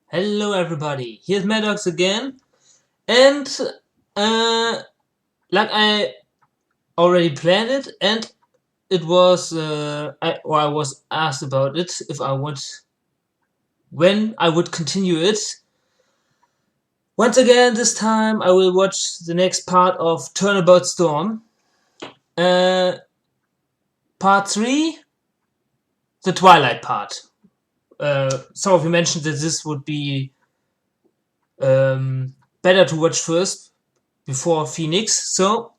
Hello everybody, here's Maddox again, and uh, like I already planned it, and it was I was asked about it if when I would continue it. Once again, this time I will watch the next part of Turnabout Storm, uh, part 3, the Twilight part. Some of you mentioned that this would be better to watch first before Phoenix, so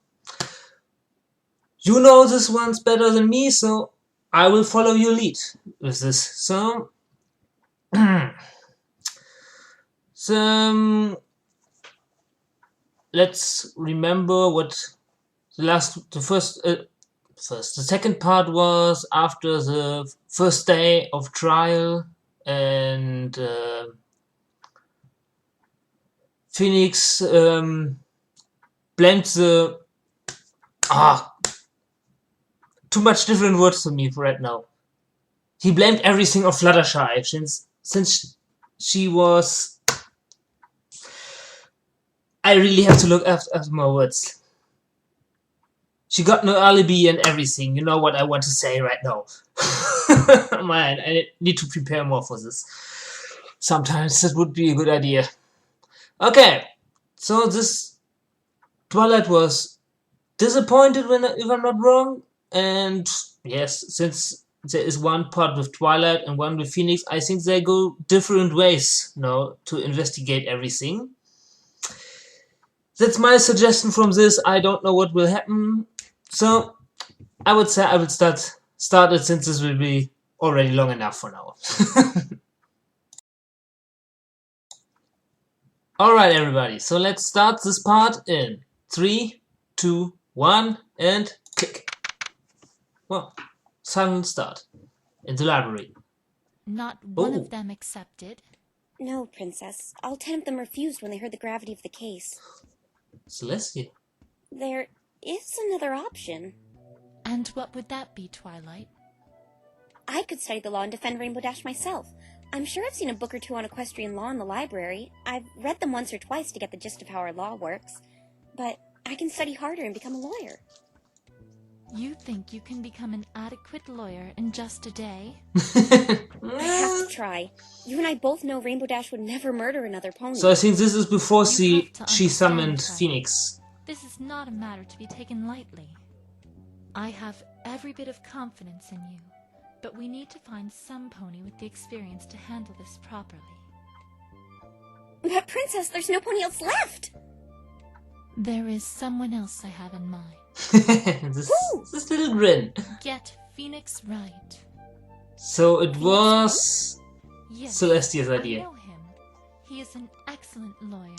you know this one's better than me, so I will follow your lead with this. So let's remember what the second part was after the first day of trial, and Phoenix blamed the too much different words to me right now. He blamed everything on Fluttershy since she was. I really have to look after my words. She got no alibi and everything. You know what I want to say right now. Man, I need to prepare more for this. Sometimes that would be a good idea. Okay, so this Twilight was disappointed if I'm not wrong. And yes, since there is one part with Twilight and one with Phoenix, I think they go different ways now to investigate everything. That's my suggestion from this. I don't know what will happen. So I would say I will start it, since this will be already long enough for now. Alright everybody, so let's start this part in 3, 2, 1 and click. Well, silent start. In the library. Not one of them accepted. No, Princess. All 10 of them refused when they heard the gravity of the case. Celestia. There is another option. And what would that be, Twilight? I could study the law and defend Rainbow Dash myself. I'm sure I've seen a book or two on equestrian law in the library. I've read them once or twice to get the gist of how our law works. But I can study harder and become a lawyer. You think you can become an adequate lawyer in just a day? I have to try. You and I both know Rainbow Dash would never murder another pony. So I think this is before she summoned her. Phoenix. This is not a matter to be taken lightly. I have every bit of confidence in you, but we need to find some pony with the experience to handle this properly. But Princess, there's no pony else left! There is someone else I have in mind. this little grin. Get Phoenix right. So it was yes, Celestia's idea. I know him. He is an excellent lawyer.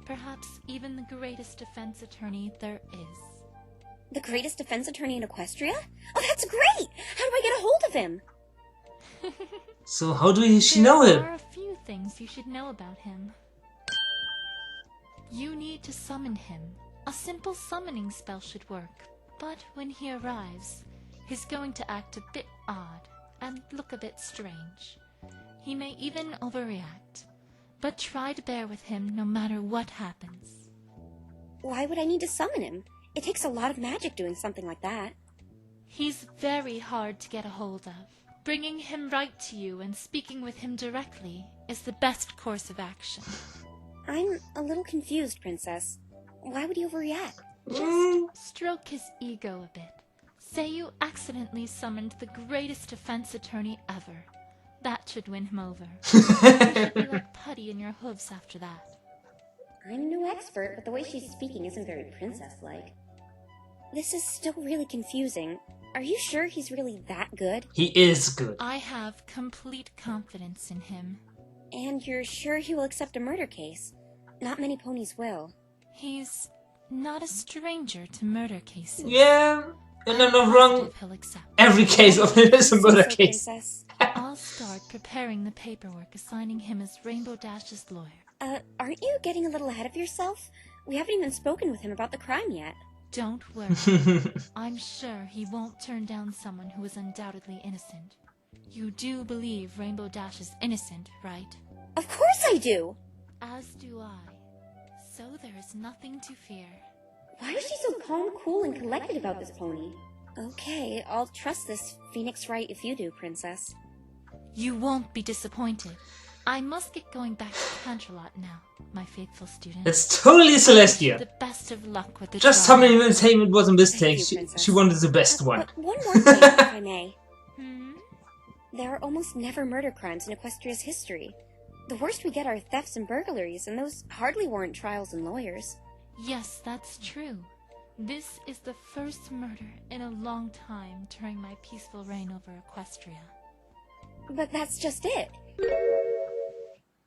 Perhaps even the greatest defense attorney there is. The greatest defense attorney in Equestria? Oh, that's great! How do I get a hold of him? So how do she know him? There are a few things you should know about him. You need to summon him. A simple summoning spell should work. But when he arrives, he's going to act a bit odd and look a bit strange. He may even overreact. But try to bear with him no matter what happens. Why would I need to summon him? It takes a lot of magic doing something like that. He's very hard to get a hold of. Bringing him right to you and speaking with him directly is the best course of action. I'm a little confused, Princess. Why would he overreact? Just stroke his ego a bit. Say you accidentally summoned the greatest defense attorney ever. That should win him over. You should be like putty in your hooves after that. I'm no expert, but the way she's speaking isn't very princess-like. This is still really confusing. Are you sure he's really that good? He is good. I have complete confidence in him. And you're sure he will accept a murder case? Not many ponies will. He's not a stranger to murder cases. Yeah, and I'm not wrong. He'll accept. Every case of him is a murder case. I'll start preparing the paperwork assigning him as Rainbow Dash's lawyer. Aren't you getting a little ahead of yourself? We haven't even spoken with him about the crime yet. Don't worry. I'm sure he won't turn down someone who is undoubtedly innocent. You do believe Rainbow Dash is innocent, right? Of course I do! As do I. So there is nothing to fear. Why is she so calm, cool, and collected about this pony? Okay, I'll trust this Phoenix Wright if you do, Princess. You won't be disappointed. I must get going back to Canterlot now, my faithful student. It's totally Celestia. The best of luck with the Just trial. something even saying it was a mistake. Thank you, Princess. She wanted the best one. But one more thing, if I may. Hmm? There are almost never murder crimes in Equestria's history. The worst we get are thefts and burglaries, and those hardly warrant trials and lawyers. Yes, that's true. This is the first murder in a long time during my peaceful reign over Equestria. But that's just it.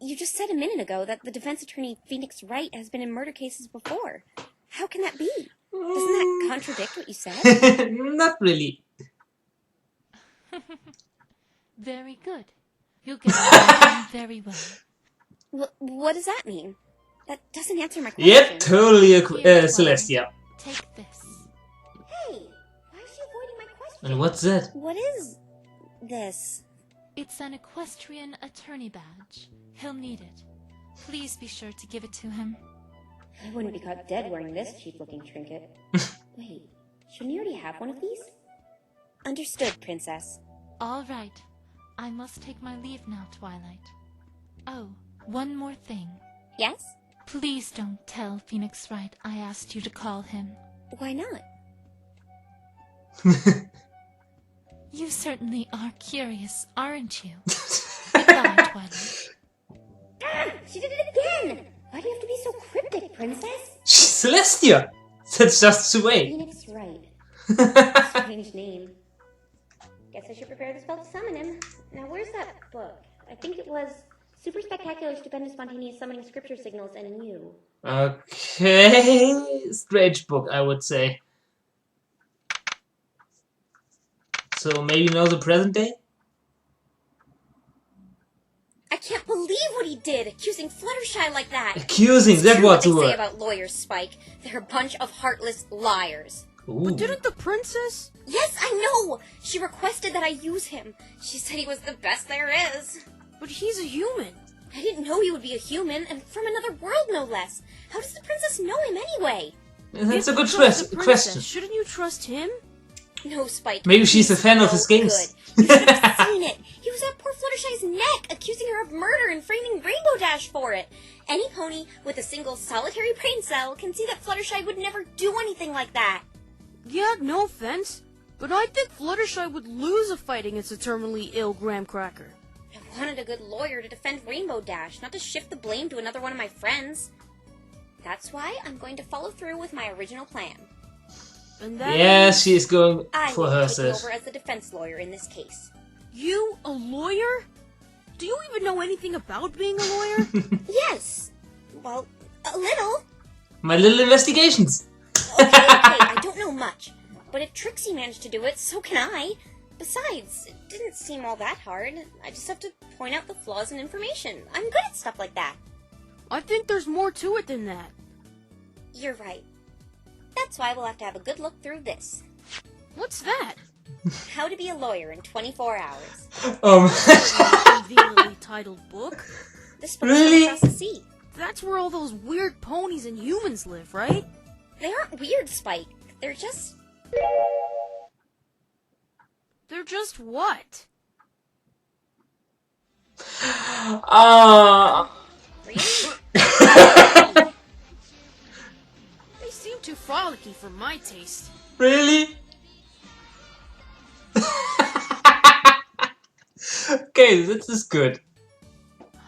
You just said a minute ago that the defense attorney Phoenix Wright has been in murder cases before. How can that be? Doesn't that contradict what you said? Not really. Very good. You'll get along very well. What does that mean? That doesn't answer my question. Yep, totally Here, Celestia. Take this. Hey, why is she avoiding my question? And what's that? What is this? It's an equestrian attorney badge. He'll need it. Please be sure to give it to him. I wouldn't be caught dead wearing this cheap-looking trinket. Wait, shouldn't you already have one of these? Understood, Princess. All right. I must take my leave now, Twilight. Oh, one more thing. Yes? Please don't tell Phoenix Wright I asked you to call him. Why not? You certainly are curious, aren't you? Goodbye, Twilight. She did it again! Why do you have to be so cryptic, Princess? She's Celestia! That's just the way. Phoenix Wright. Strange name. Guess I should prepare the spell to summon him. Now, where's that book? I think it was Super Spectacular, Stupendous, Spontaneous Summoning Scripture Signals and You. Okay. Strange book, I would say. So maybe now the present day? I can't believe what he did, accusing Fluttershy like that. Accusing, that True what was they the say word. about lawyers, Spike. They're a bunch of heartless liars. Ooh. But didn't the princess? Yes, I know! She requested that I use him. She said he was the best there is. But he's a human. I didn't know he would be a human, and from another world, no less. How does the princess know him anyway? That's a If good you trust the princess, question. Shouldn't you trust him? No, Spike. Maybe she's a he's fan of no his games. Good. You should have seen it. He was at poor Fluttershy's neck, accusing her of murder and framing Rainbow Dash for it. Any pony with a single solitary brain cell can see that Fluttershy would never do anything like that. Yeah, no offense. But I think Fluttershy would lose a fight against a terminally ill Graham Cracker. I wanted a good lawyer to defend Rainbow Dash, not to shift the blame to another one of my friends. That's why I'm going to follow through with my original plan. And that Yes, she is going I for will her, be taking sis. over as the defense lawyer in this case. You, a lawyer? Do you even know anything about being a lawyer? Yes. Well, a little. My little investigations. Okay, I don't know much. But if Trixie managed to do it, so can I. Besides, it didn't seem all that hard. I just have to point out the flaws in information. I'm good at stuff like that. I think there's more to it than that. You're right. That's why we'll have to have a good look through this. What's that? How to be a lawyer in 24 hours. Conveniently titled book. This book's Really? across the sea. That's where all those weird ponies and humans live, right? They aren't weird, Spike. They're just... They're just what? Really? They seem too frolicky for my taste. Really? Okay, this is good.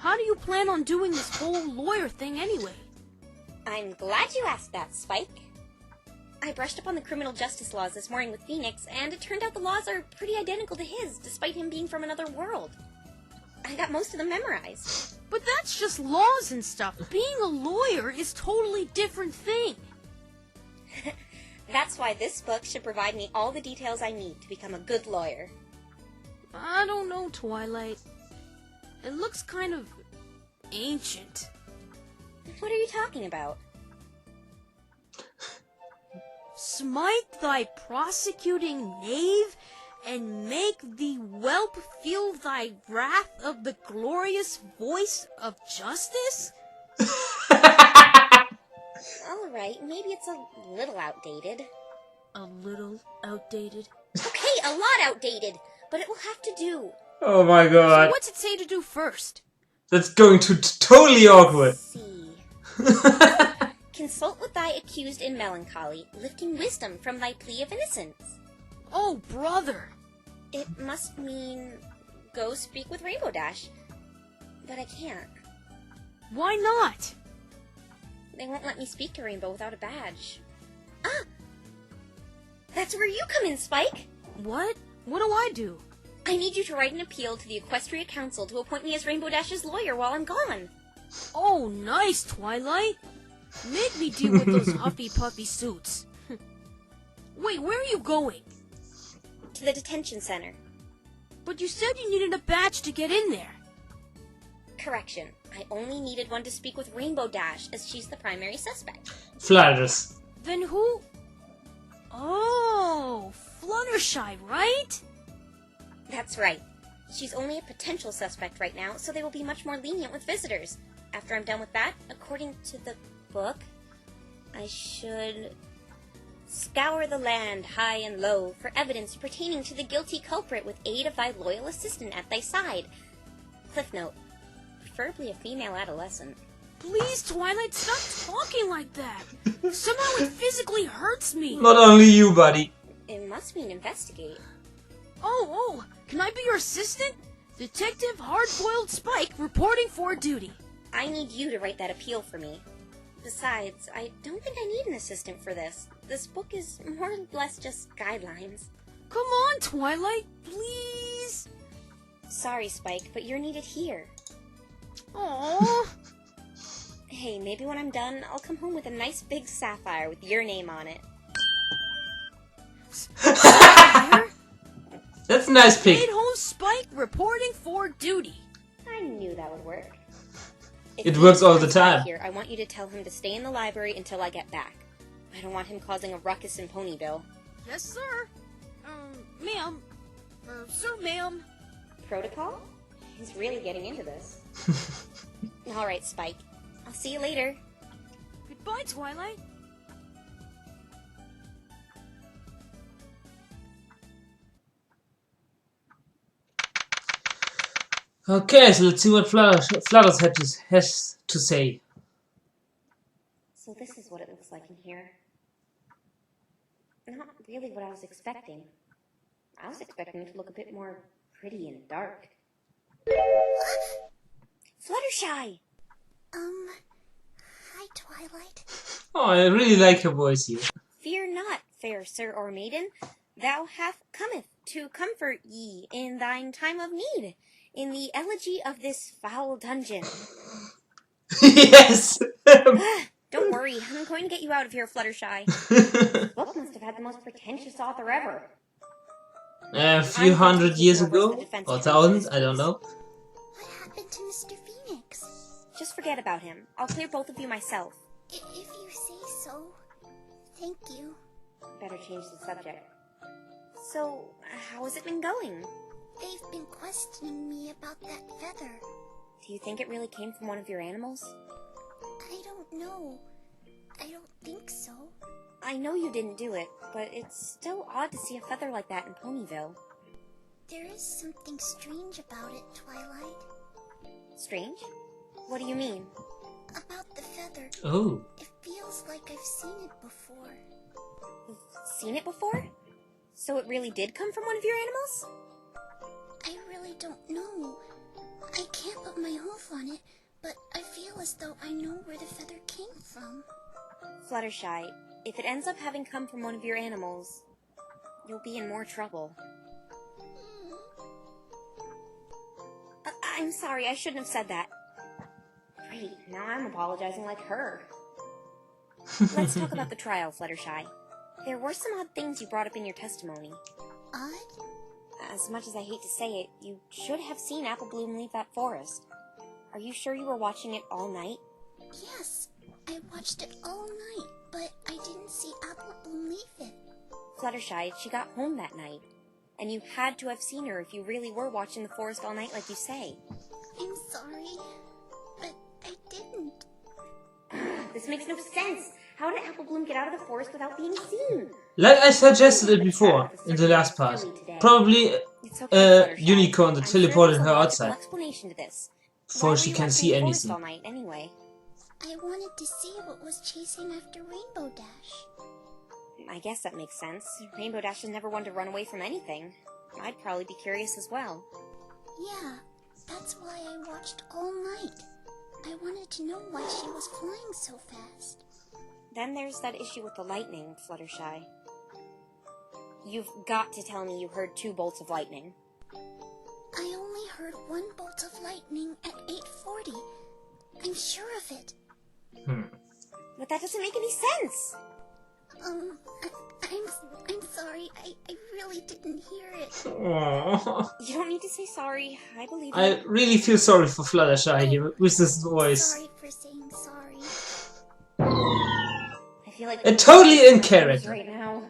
How do you plan on doing this whole lawyer thing anyway? I'm glad you asked that, Spike. I brushed up on the criminal justice laws this morning with Phoenix, and it turned out the laws are pretty identical to his, despite him being from another world. I got most of them memorized. But that's just laws and stuff. Being a lawyer is totally different thing. That's why this book should provide me all the details I need to become a good lawyer. I don't know, Twilight. It looks kind of ancient. What are you talking about? Smite thy prosecuting knave, and make the whelp feel thy wrath of the glorious voice of justice? Alright, maybe it's a little outdated. A little outdated. Okay, a lot outdated, but it will have to do. Oh my So god. what's it say to do first? That's going to totally awkward. Let's see. Consult with thy accused in melancholy, lifting wisdom from thy plea of innocence. Oh, brother. It must mean go speak with Rainbow Dash. But I can't. Why not? They won't let me speak to Rainbow without a badge. Ah! That's where you come in, Spike! What? What do I do? I need you to write an appeal to the Equestria Council to appoint me as Rainbow Dash's lawyer while I'm gone. Oh, nice, Twilight. Make me deal with those huffy puffy suits. Wait, where are you going? To the detention center. But you said you needed a badge to get in there. Correction. I only needed one to speak with Rainbow Dash, as she's the primary suspect. Flatters. Then who? Oh, Fluttershy, right? That's right. She's only a potential suspect right now, so they will be much more lenient with visitors. After I'm done with that, according to the book, I should scour the land high and low for evidence pertaining to the guilty culprit with aid of thy loyal assistant at thy side. Cliff note. Preferably a female adolescent. Please, Twilight, stop talking like that. Somehow it physically hurts me. Not only you, buddy. It must mean investigate. Oh, can I be your assistant? Detective Hard-Boiled Spike reporting for duty. I need you to write that appeal for me. Besides, I don't think I need an assistant for this. This book is more or less just guidelines. Come on, Twilight, please. Sorry, Spike, but you're needed here. Aww. Hey, maybe when I'm done, I'll come home with a nice big sapphire with your name on it. That's a nice pick. Stayed home Spike reporting for duty. I knew that would work. If It he works all comes the by time. Here, I want you to tell him to stay in the library until I get back. I don't want him causing a ruckus in Ponyville. Yes, sir. Ma'am. Sir, ma'am. Protocol? He's really getting into this. Alright, Spike. I'll see you later. Goodbye, Twilight. Okay, so let's see what Flutters has to say. So this is what it looks like in here. Not really what I was expecting. I was expecting it to look a bit more pretty and dark. Fluttershy! Hi, Twilight. Oh, I really like her voice here. Fear not, fair sir or maiden. Thou hath cometh to comfort ye in thine time of need, in the elegy of this foul dungeon. Yes! Don't worry, I'm going to get you out of here, Fluttershy. This book must have had the most pretentious author ever. A few hundred years ago? Or thousands, I don't know. What happened to Mr. Phoenix? Just forget about him. I'll clear both of you myself. If you say so. Thank you. Better change the subject. So, how has it been going? They've been questioning me about that feather. Do you think it really came from one of your animals? I don't know. I don't think so. I know you didn't do it, but it's still odd to see a feather like that in Ponyville. There is something strange about it, Twilight. Strange? What do you mean? About the feather. Oh. It feels like I've seen it before. You've seen it before? So it really did come from one of your animals? I really don't know. I can't put my hoof on it, but I feel as though I know where the feather came from. Fluttershy, if it ends up having come from one of your animals, you'll be in more trouble. I'm sorry, I shouldn't have said that. Great, now I'm apologizing like her. Let's talk about the trial, Fluttershy. There were some odd things you brought up in your testimony. Odd? As much as I hate to say it, you should have seen Apple Bloom leave that forest. Are you sure you were watching it all night? Yes, I watched it all night, but I didn't see Apple Bloom leave it. Fluttershy, she got home that night. And you had to have seen her if you really were watching the forest all night like you say. I'm sorry, but I didn't. This makes no sense. How did Apple Bloom get out of the forest without being seen? Like I suggested it before, in the last part. Probably It's okay, Fluttershy. Unicorn that I'm sure teleported there's a her logical outside. explanation to this. Before Why she were you can out see in the forest anything. all night anyway? I wanted to see what was chasing after Rainbow Dash. I guess that makes sense. Rainbow Dash is never one to run away from anything. I'd probably be curious as well. Yeah, that's why I watched all night. I wanted to know why she was flying so fast. Then there's that issue with the lightning, Fluttershy. You've got to tell me you heard 2 bolts of lightning. I only heard 1 bolt of lightning at 8:40. I'm sure of it. But that doesn't make any sense! I'm sorry. I really didn't hear it. Aww. You don't need to say sorry. I believe you. I really feel sorry for Fluttershy here with this voice. Sorry for saying sorry. I feel like Totally in character. right now.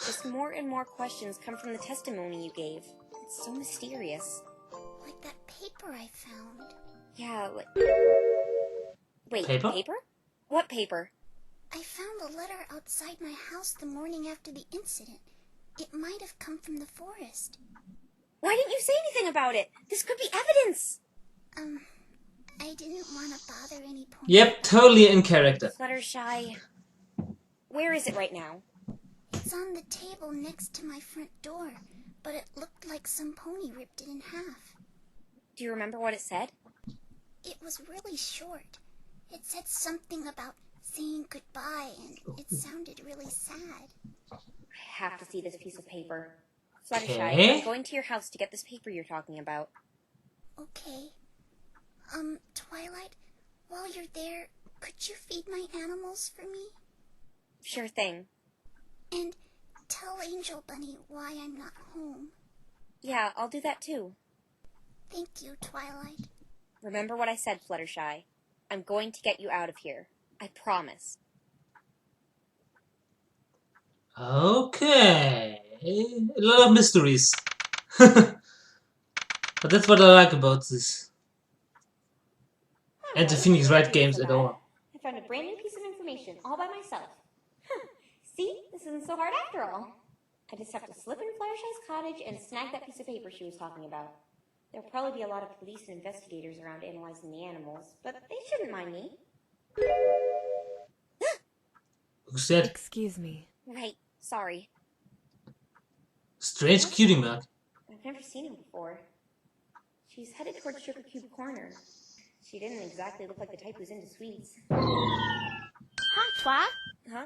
Just more and more questions come from the testimony you gave. It's so mysterious. Like that paper I found. Yeah, wait, Paper? What paper? I found a letter outside my house the morning after the incident. It might have come from the forest. Why didn't you say anything about it? This could be evidence! I didn't want to bother any pony. Yep, totally in character. Fluttershy, where is it right now? It's on the table next to my front door, but it looked like some pony ripped it in half. Do you remember what it said? It was really short. It said something about saying goodbye, and it sounded really sad. I have to see this piece of paper. Fluttershy, Okay. I'm going to your house to get this paper you're talking about. Okay. Twilight, while you're there, could you feed my animals for me? Sure thing. And tell Angel Bunny why I'm not home. Yeah, I'll do that too. Thank you, Twilight. Remember what I said, Fluttershy. I'm going to get you out of here. I promise. Okay. A lot of mysteries. But that's what I like about this. And the Phoenix Wright games at all. I found a brand new piece of information all by myself. See? This isn't so hard after all. I just have to slip into Fluttershy's cottage and snag that piece of paper she was talking about. There'll probably be a lot of police and investigators around analyzing the animals, but they shouldn't mind me. Who said? Excuse me. Right, sorry. Strange cutie mark. I've never seen him before. She's headed towards Sugar Cube Corner. She didn't exactly look like the type who's into sweets. Hi, Twi. Huh?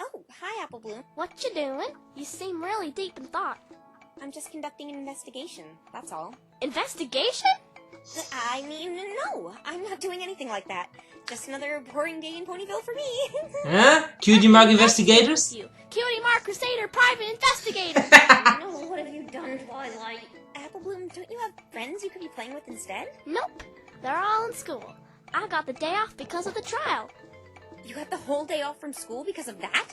Oh, hi, Apple Bloom. What you doing? You seem really deep in thought. I'm just conducting an investigation, that's all. Investigation? I mean, no, I'm not doing anything like that. Just another boring day in Ponyville for me. Huh? Cutie mark investigators? You. Cutie Mark Crusader Private Investigator. No, what have you done, Twilight? Apple Bloom, don't you have friends you could be playing with instead? Nope. They're all in school. I got the day off because of the trial. You got the whole day off from school because of that?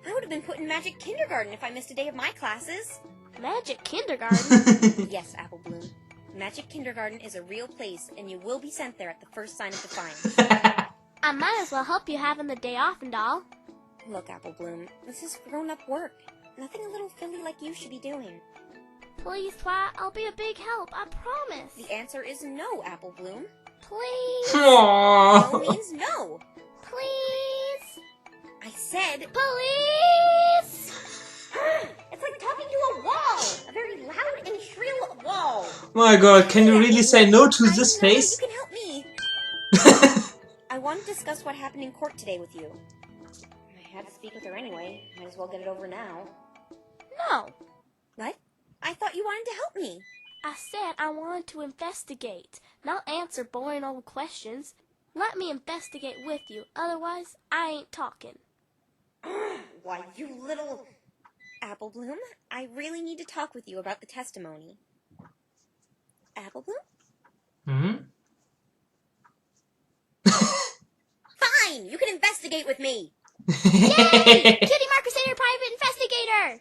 I would have been put in Magic Kindergarten if I missed a day of my classes. Magic Kindergarten? Yes, Apple Bloom. Magic Kindergarten is a real place, and you will be sent there at the first sign of defiance. I might as well help you having the day off and all. Look, Apple Bloom, this is grown-up work. Nothing a little filly like you should be doing. Please, Twi, I'll be a big help, I promise. The answer is no, Apple Bloom. Please, No Aww. means no. please, I said, please. it's like talking to a wall. A very loud and shrill wall. My god, can you really say no to this I know, face? You can help me. I want to discuss what happened in court today with you. I had to speak with her anyway. Might as well get it over now. No, What? I thought you wanted to help me. I said I wanted to investigate, not answer boring old questions. Let me investigate with you, otherwise I ain't talking. Why, you little... Apple Bloom, I really need to talk with you about the testimony. Apple Bloom? Fine! You can investigate with me! Yay! Cutie Mark Crusader Private Investigator!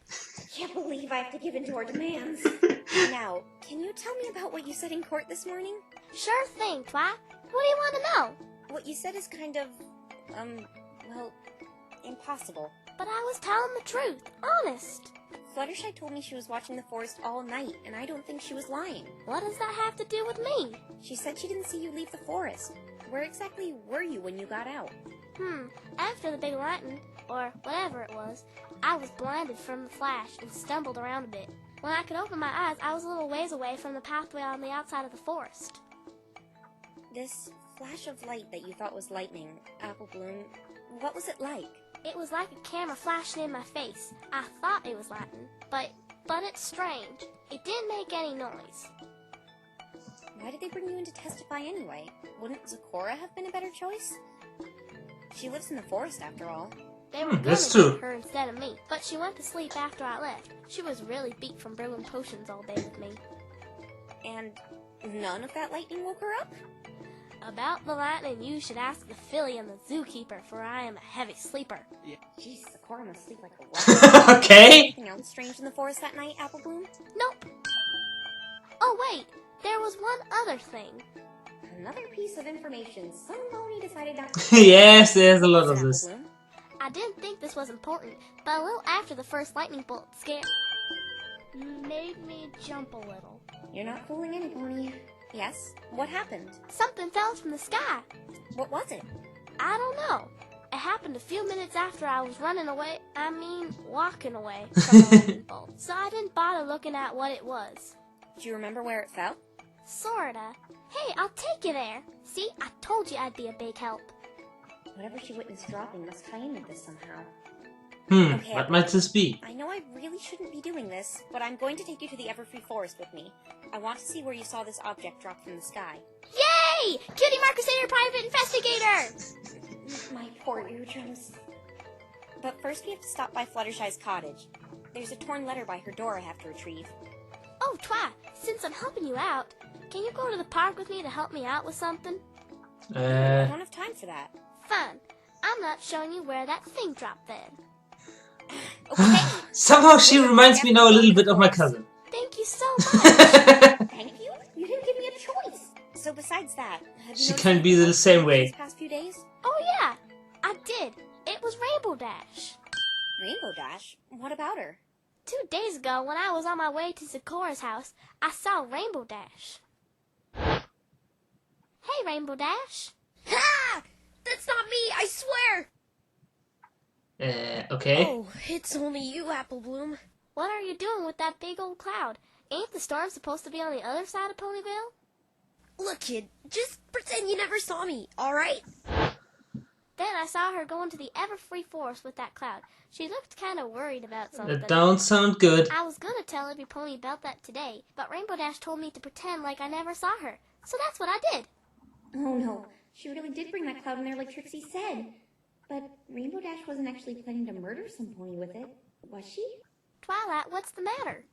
Can't believe I have to give in to our demands. Now, can you tell me about what you said in court this morning? Sure thing, Twi. What do you want to know? What you said is kind of, well, impossible. But I was telling the truth. Honest. Fluttershy told me she was watching the forest all night, and I don't think she was lying. What does that have to do with me? She said she didn't see you leave the forest. Where exactly were you when you got out? After the big lightning, or whatever it was, I was blinded from the flash and stumbled around a bit. When I could open my eyes, I was a little ways away from the pathway on the outside of the forest. This flash of light that you thought was lightning, Apple Bloom, what was it like? It was like a camera flashing in my face. I thought it was lightning, but it's strange. It didn't make any noise. Why did they bring you in to testify anyway? Wouldn't Zecora have been a better choice? She lives in the forest after all. They were gonna that's true. get her instead of me, but she went to sleep after I left. She was really beat from brewing potions all day with me. And none of that lightning woke her up? About the lightning, you should ask the filly and the zookeeper, for I am a heavy sleeper. Jeez, Zecora must sleep like a rock. Okay. Anything else strange in the forest that night, Apple Bloom? Nope. Oh wait, there was one other thing. Another piece of information. Some pony decided not to... Yes, there's a lot of Apple this. Bloom. I didn't think this was important, but a little after the first lightning bolt made me jump a little. You're not fooling any pony. Yes? What happened? Something fell from the sky. What was it? I don't know. It happened a few minutes after I was walking away from the lightning bolt. So I didn't bother looking at what it was. Do you remember where it fell? Sorta. Hey, I'll take you there. See, I told you I'd be a big help. Whatever she witnessed dropping must tie in with this somehow. Okay, What might this be? I know I really shouldn't be doing this, but I'm going to take you to the Everfree Forest with me. I want to see where you saw this object drop from the sky. Yay! Cutie Mark Crusader Private Investigator! My poor eardrums. But first we have to stop by Fluttershy's cottage. There's a torn letter by her door I have to retrieve. Oh, Twi, since I'm helping you out, can you go to the park with me to help me out with something? I don't have time for that. Fun. I'm not showing you where that thing dropped then. Okay. Somehow she reminds me now a little bit of my cousin. Thank you so much. Thank you? You didn't give me a choice. So besides that, have you She noticed can be anything the else same way. these past few days? Oh yeah, I did. It was Rainbow Dash. Rainbow Dash? What about her? 2 days ago, when I was on my way to Zecora's house, I saw Rainbow Dash. Hey, Rainbow Dash. Ha! That's not me, I swear! Okay. Oh, it's only you, Apple Bloom. What are you doing with that big old cloud? Ain't the storm supposed to be on the other side of Ponyville? Look, kid, just pretend you never saw me, alright? Then I saw her going to the Everfree Forest with that cloud. She looked kind of worried about something. That don't sound good. I was gonna tell every pony about that today, but Rainbow Dash told me to pretend like I never saw her. So that's what I did. Oh no, she really did bring that cloud in there like Trixie said. But Rainbow Dash wasn't actually planning to murder some pony with it, was she? Twilight, what's the matter?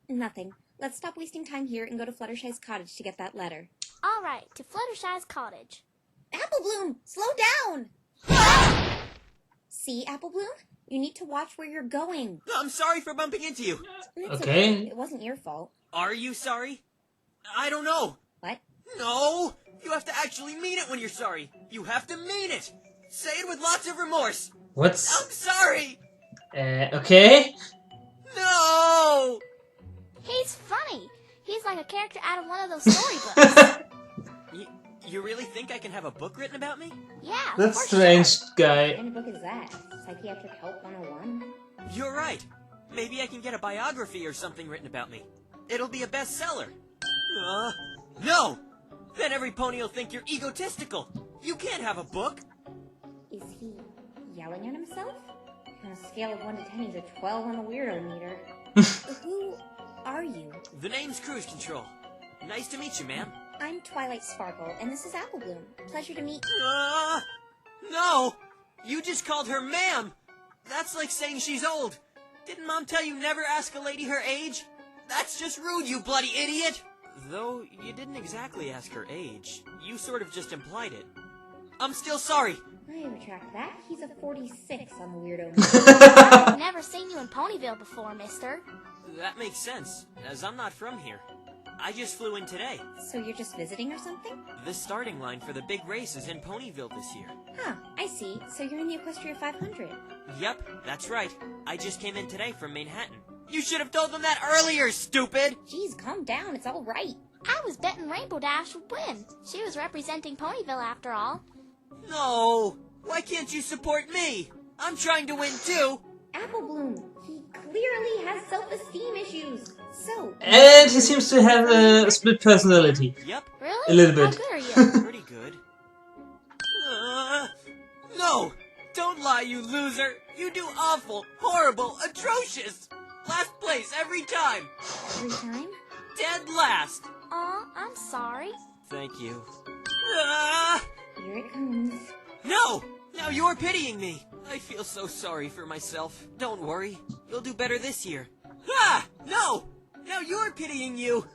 Nothing. Let's stop wasting time here and go to Fluttershy's cottage to get that letter. All right, to Fluttershy's cottage. Apple Bloom, slow down! See, Apple Bloom? You need to watch where you're going. I'm sorry for bumping into you. It's Okay. It wasn't your fault. Are you sorry? I don't know. What? No! You have to actually mean it when you're sorry. You have to mean it. Say it with lots of remorse. What's... I'm sorry! okay. No! He's funny. He's like a character out of one of those storybooks. You really think I can have a book written about me? Yeah, That's for strange, sure. guy. What kind of book is that? Psychiatric Help 101? You're right. Maybe I can get a biography or something written about me. It'll be a bestseller. No! Then every pony will think you're egotistical. You can't have a book. Is he yelling at himself? On a scale of 1 to 10, he's a 12 on the weirdo meter. Who are you? The name's Cruise Control. Nice to meet you, ma'am. I'm Twilight Sparkle, and this is Apple Bloom. Pleasure to meet... No! You just called her ma'am! That's like saying she's old. Didn't Mom tell you never ask a lady her age? That's just rude, you bloody idiot! Though you didn't exactly ask her age. You sort of just implied it. I'm still sorry. I retract that. He's a 46 on the weirdo. I've never seen you in Ponyville before, mister. That makes sense, as I'm not from here. I just flew in today. So you're just visiting or something? The starting line for the big race is in Ponyville this year. Huh, I see. So you're in the Equestria 500. Yep, that's right. I just came in today from Manhattan. You should have told them that earlier, stupid! Jeez, calm down. It's all right. I was betting Rainbow Dash would win. She was representing Ponyville after all. No! Why can't you support me? I'm trying to win too! Apple Bloom, he clearly has self-esteem issues. So... And he seems to have a split personality. Yep, Really? A little bit. How good are you? pretty good. No! Don't lie, you loser! You do awful, horrible, atrocious! Last place every time! Every time? Dead last! Aw, I'm sorry. Thank you. Here it comes. No! Now you're pitying me! I feel so sorry for myself. Don't worry. You'll do better this year. Ah! No! Now you're pitying you!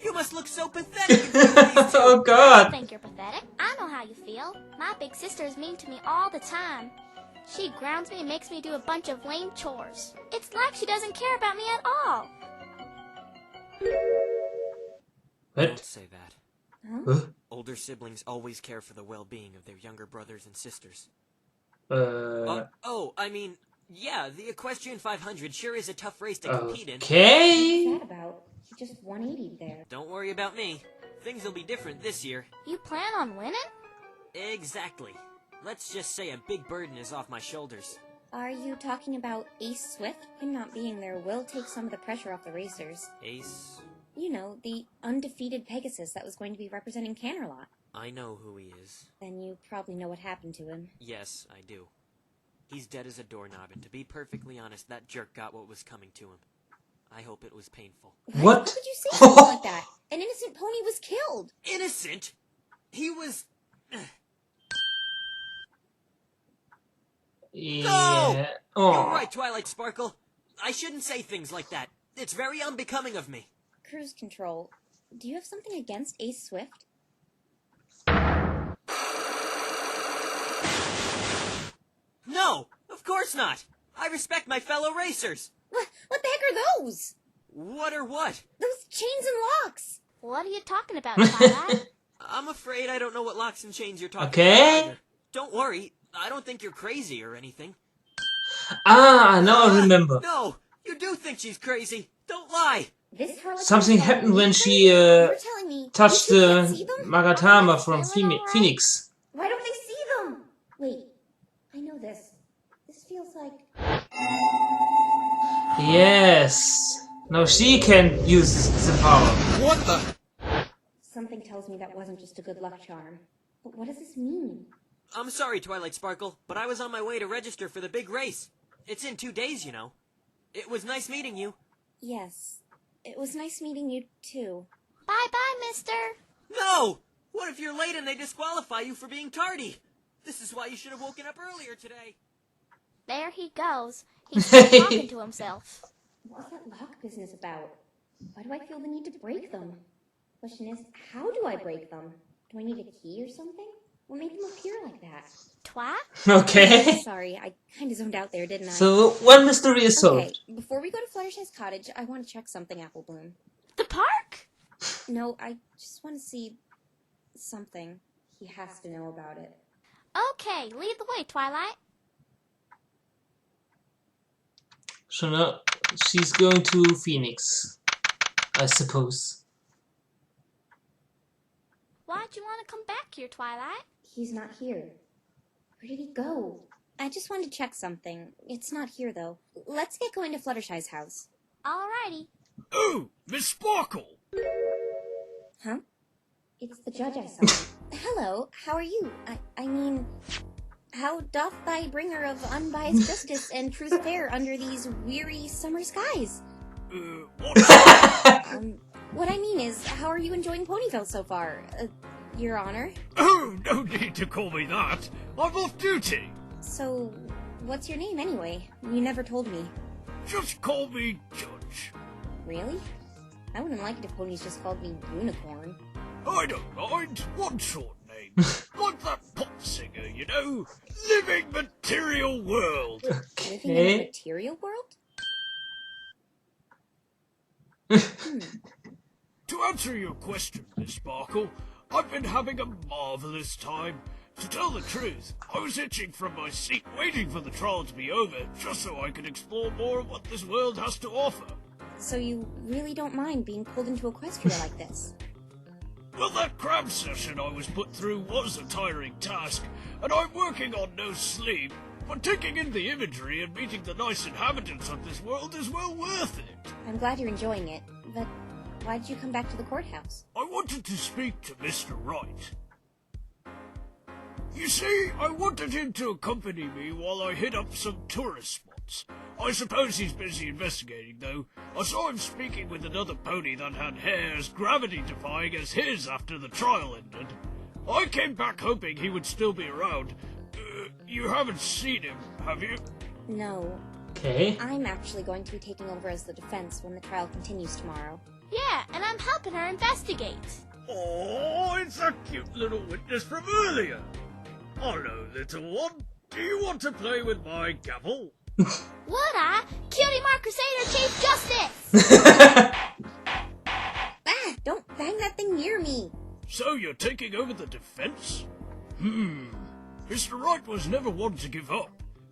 You must look so pathetic in front of these two. Oh I god. think you're pathetic. I know how you feel. My big sister is mean to me all the time. She grounds me and makes me do a bunch of lame chores. It's like she doesn't care about me at all. Don't What? say that. Huh? Older siblings always care for the well-being of their younger brothers and sisters. I mean, yeah, the Equestrian 500 sure is a tough race to compete in. Okay. What's that about? He just 180'd there. Don't worry about me. Things will be different this year. You plan on winning? Exactly. Let's just say a big burden is off my shoulders. Are you talking about Ace Swift? Him not being there will take some of the pressure off the racers. Ace? You know, the undefeated Pegasus that was going to be representing Canterlot. I know who he is. Then you probably know what happened to him. Yes, I do. He's dead as a doorknob, and to be perfectly honest, that jerk got what was coming to him. I hope it was painful. What? How could you say something like that? An innocent pony was killed! Innocent? He was... Yeah. You're Oh. right, Twilight Sparkle. I shouldn't say things like that. It's very unbecoming of me. Cruise control. Do you have something against Ace Swift? No, of course not. I respect my fellow racers. What the heck are those? What or what? Those chains and locks! What are you talking about, Twilight? I'm afraid I don't know what locks and chains you're talking Okay. about either. Don't worry, I don't think you're crazy or anything. Ah, now I remember. No, you do think she's crazy. Don't lie. This Harlequin Something saw happened when me. she You're telling me touched you two can't see the them? Magatama from Feeling all right? Phoenix. Why don't they see them? Wait, I know this. This feels like... Yes. Now she can use the power. What the? Something tells me that wasn't just a good luck charm. But what does this mean? I'm sorry, Twilight Sparkle, but I was on my way to register for the big race. It's in 2 days, you know. It was nice meeting you. Yes, it was nice meeting you too. Bye-bye, mister. No! What if you're late and they disqualify you for being tardy? This is why you should have woken up earlier today. There he goes. He's still talking to himself. What's that lock business about? Why do I feel the need to break them? Question is, how do I break them? Do I need a key or something? What made them appear like that? Twat? Okay. Sorry, I kinda zoned out there, didn't I? So one mystery is Okay, solved. before we go to Fluttershy's cottage, I want to check something, Apple Bloom. The park? No, I just want to see something. He has to know about it. Okay, lead the way, Twilight. So now she's going to Phoenix, I suppose. Why'd you want to come back here, Twilight? He's not here. Where did he go? I just wanted to check something. It's not here, though. Let's get going to Fluttershy's house. Alrighty. Oh, Miss Sparkle! Huh? It's the judge I saw. Hello, how are you? I mean, how doth thy bringer of unbiased justice and truth fare under these weary summer skies? What? What I mean is, how are you enjoying Ponyville so far? Your Honor? Oh, no need to call me that. I'm off duty. So, what's your name anyway? You never told me. Just call me Judge. Really? I wouldn't like it if ponies just called me Unicorn. I don't mind. One short name. Like that pop singer So, living material world. Living in a Okay. material world? To answer your question, Miss Sparkle, I've been having a marvelous time. To tell the truth, I was itching from my seat waiting for the trial to be over, just so I could explore more of what this world has to offer. So you really don't mind being pulled into Equestria like this? Well, that crab session I was put through was a tiring task, and I'm working on no sleep, but taking in the imagery and meeting the nice inhabitants of this world is well worth it. I'm glad you're enjoying it, but why did you come back to the courthouse? I wanted to speak to Mr. Wright. You see, I wanted him to accompany me while I hit up some tourist spots. I suppose he's busy investigating, though. I saw him speaking with another pony that had hair as gravity-defying as his after the trial ended. I came back hoping he would still be around. You haven't seen him, have you? No. Okay. I'm actually going to be taking over as the defense when the trial continues tomorrow. Yeah, and I'm helping her investigate. Oh, it's that cute little witness from earlier. Hello, little one. Do you want to play with my gavel? Would I? Cutie Mark Crusader Chief Justice! Ah! Don't bang that thing near me! So you're taking over the defense? Mr. Wright was never one to give up,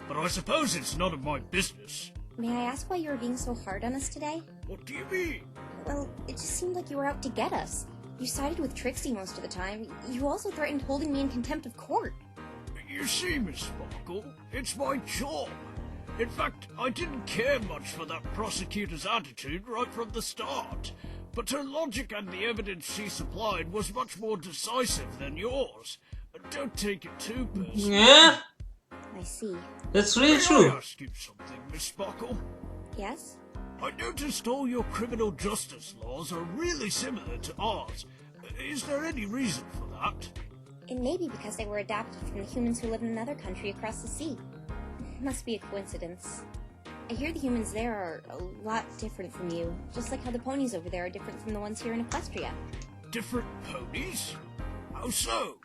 but I suppose it's none of my business. May I ask why you were being so hard on us today? What do you mean? Well, it just seemed like you were out to get us. You sided with Trixie most of the time. You also threatened holding me in contempt of court. You see, Miss Sparkle, it's my job. In fact, I didn't care much for that prosecutor's attitude right from the start. But her logic and the evidence she supplied was much more decisive than yours. Don't take it too personally. Yeah, I see. that's really May I true. ask you something, Miss Sparkle? Yes? I noticed all your criminal justice laws are really similar to ours. Is there any reason for that? It may be because they were adapted from the humans who live in another country across the sea. Must be a coincidence. I hear the humans there are a lot different from you, just like how the ponies over there are different from the ones here in Equestria. Different ponies? How so?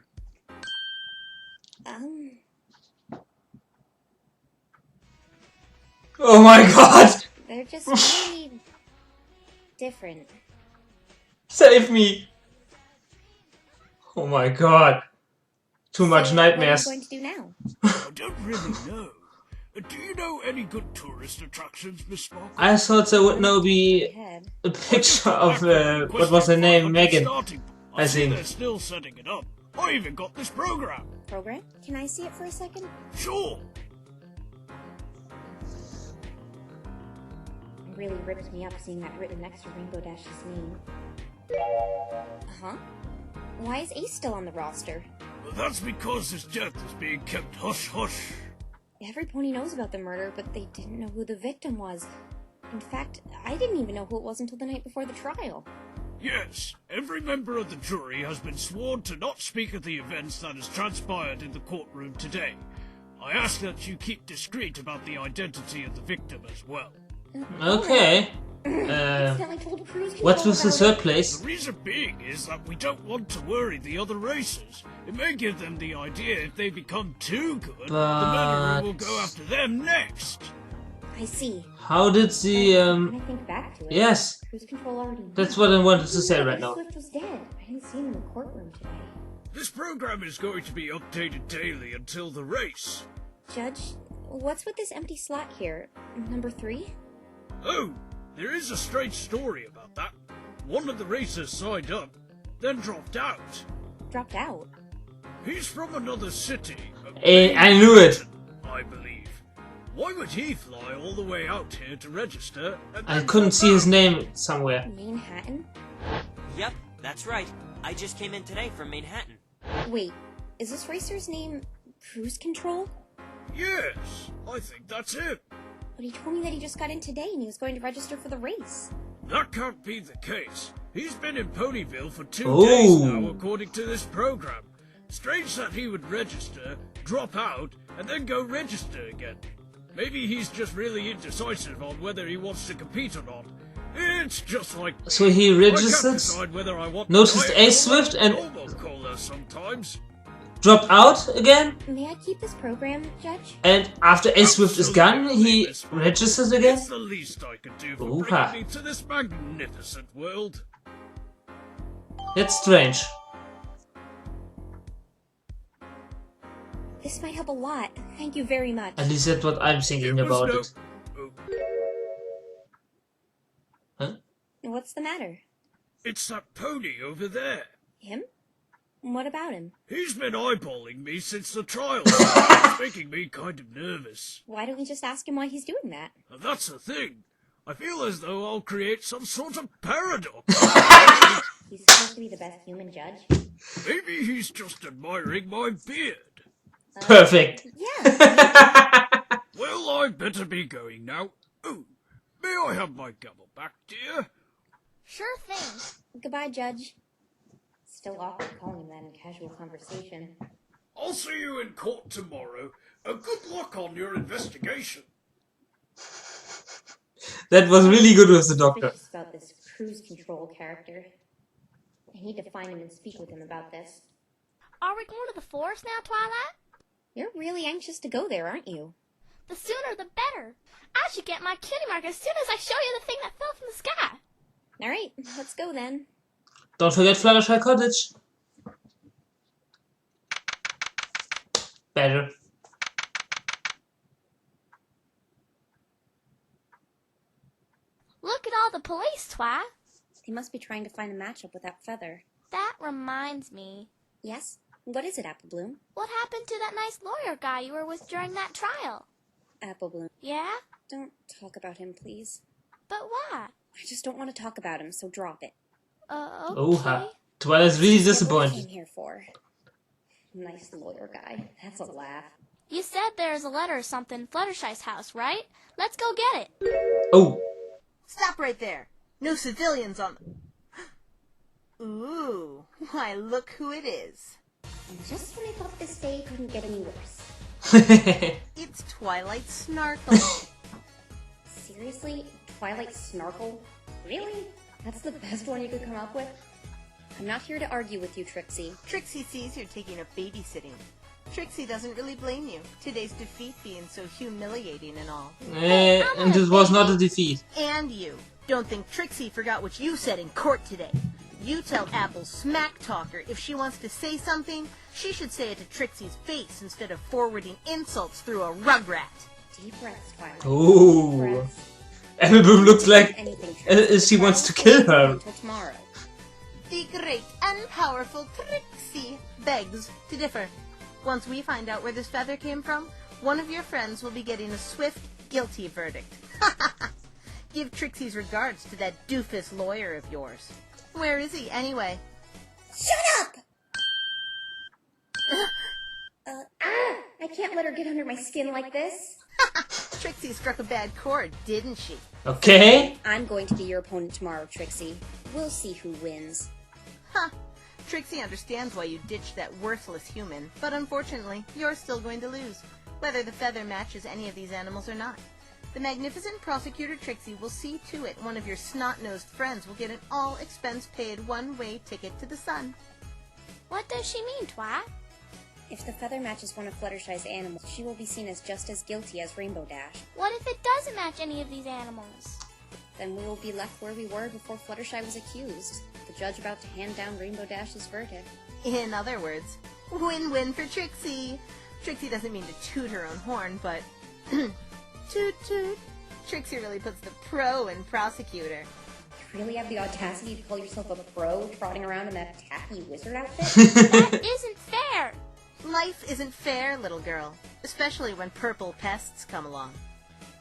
Oh my god! They're just really different. Save me! Oh my god. Too much So nightmares. What are you going to do now? I don't really know. Do you know any good tourist attractions, Miss Sparkle? I thought there would now be Head. a picture of, what was her name? Megan. I see think. they're still setting it up. I even got this program. Program? Can I see it for a second? Sure. It really ripped me up seeing that written next to Rainbow Dash's name. Uh-huh. Why is Ace still on the roster? Well, that's because his death is being kept hush-hush. Every pony knows about the murder, but they didn't know who the victim was. In fact, I didn't even know who it was until the night before the trial. Yes, every member of the jury has been sworn to not speak of the events that has transpired in the courtroom today. I ask that you keep discreet about the identity of the victim as well. Okay. Accidentally told Cruz What was the about third it. place? The reason being is that we don't want to worry the other racers. It may give them the idea if they become too good, the murderer will go after them next. I see. How did the, When I think back to it, yes, Cruise Control already that's what I wanted to say right now. Swift was dead. I didn't see him in the courtroom today. This program is going to be updated daily until the race. Judge, what's with this empty slot here? Number 3? Oh, there is a strange story about that. One of the racers signed up, then dropped out. Dropped out. He's from another city. I knew it. I believe. Why would he fly all the way out here to register? And I then couldn't drop see his out? name somewhere. Manhattan? Yep, that's right. I just came in today from Manhattan. Wait, is this racer's name Cruise Control? Yes, I think that's it. But he told me that he just got in today and he was going to register for the race. That can't be the case. He's been in Ponyville for 2 Oh. days now, according to this program. Strange that he would register, drop out, and then go register again. Maybe he's just really indecisive on whether he wants to compete or not. It's just like So he I can't registered? decide whether I want Noticed to Ace Swift and- normal caller sometimes. dropped out again, May I keep this program, Judge? and after Ace Swift is gone, he Miss Fry. registers again? It's the least I could do for Ooh-ha. bringing me to this magnificent world. That's strange. This might help a lot. Thank you very much. At least that's what I'm thinking about it. Oh, Huh? What's the matter? it's that pony over there. Him? What about him? He's been eyeballing me since the trial. It's making me kind of nervous. Why don't we just ask him why he's doing that? And that's the thing. I feel as though I'll create some sort of paradox. He's supposed to be the best human judge. Maybe he's just admiring my beard. Perfect. Yeah. Well, I'd better be going now. Oh, may I have my gavel back, dear? Sure thing. Goodbye, Judge. Still awkward calling him that in casual conversation. I'll see you in court tomorrow. Good luck on your investigation. That was really good with the doctor. Suspicious about this cruise control character. I need to find him and speak with him about this. Are we going to the forest now, Twilight? You're really anxious to go there, aren't you? The sooner the better. I should get my cutie mark as soon as I show you the thing that fell from the sky. Alright, let's go then. Don't forget Fluttershy Cottage. Better. Look at all the police, Twi. They must be trying to find a matchup with that feather. That reminds me. Yes? What is it, Apple Bloom? What happened to that nice lawyer guy you were with during that trial? Apple Bloom. Yeah? Don't talk about him, please. But why? I just don't want to talk about him, so drop it. Okay. Oha. Twilight's really That's what I disappointed. came here for. Nice lawyer guy. That's a laugh. You said there's a letter or something in Fluttershy's house, right? Let's go get it. Oh. Stop right there. No civilians on the... Ooh, why look who it is. And just when I thought this day couldn't get any worse. It's Twilight Snarkle. Seriously? Twilight Snarkle? Really? That's the best one you could come up with? I'm not here to argue with you, Trixie. Trixie sees you're taking up babysitting. Trixie doesn't really blame you. Today's defeat being so humiliating and all. And it was not a defeat. And you. Don't think Trixie forgot what you said in court today. You tell Apple smack talker if she wants to say something, she should say it to Trixie's face instead of forwarding insults through a rugrat. Deep breaths, Twilight. Ooh. Deep breaths. Apple Bloom looks like Anything, Trixie. she wants to kill her. Until tomorrow. The great and powerful Trixie begs to differ. Once we find out where this feather came from, one of your friends will be getting a swift, guilty verdict. Give Trixie's regards to that doofus lawyer of yours. Where is he, anyway? Shut up! I can't let her get under my skin like this. Trixie struck a bad chord, didn't she? Okay. I'm going to be your opponent tomorrow, Trixie. We'll see who wins. Huh. Trixie understands why you ditched that worthless human, but unfortunately, you're still going to lose, whether the feather matches any of these animals or not. The magnificent prosecutor Trixie will see to it one of your snot-nosed friends will get an all-expense-paid one-way ticket to the sun. What does she mean, Twi? If the feather matches one of Fluttershy's animals, she will be seen as just as guilty as Rainbow Dash. What if it doesn't match any of these animals? Then we will be left where we were before Fluttershy was accused, the judge about to hand down Rainbow Dash's verdict. In other words, win-win for Trixie. Trixie doesn't mean to toot her own horn, but... toot toot. Trixie really puts the pro in prosecutor. You really have the audacity to call yourself a pro trotting around in that tacky wizard outfit? That isn't fair. Life isn't fair, little girl, especially when purple pests come along.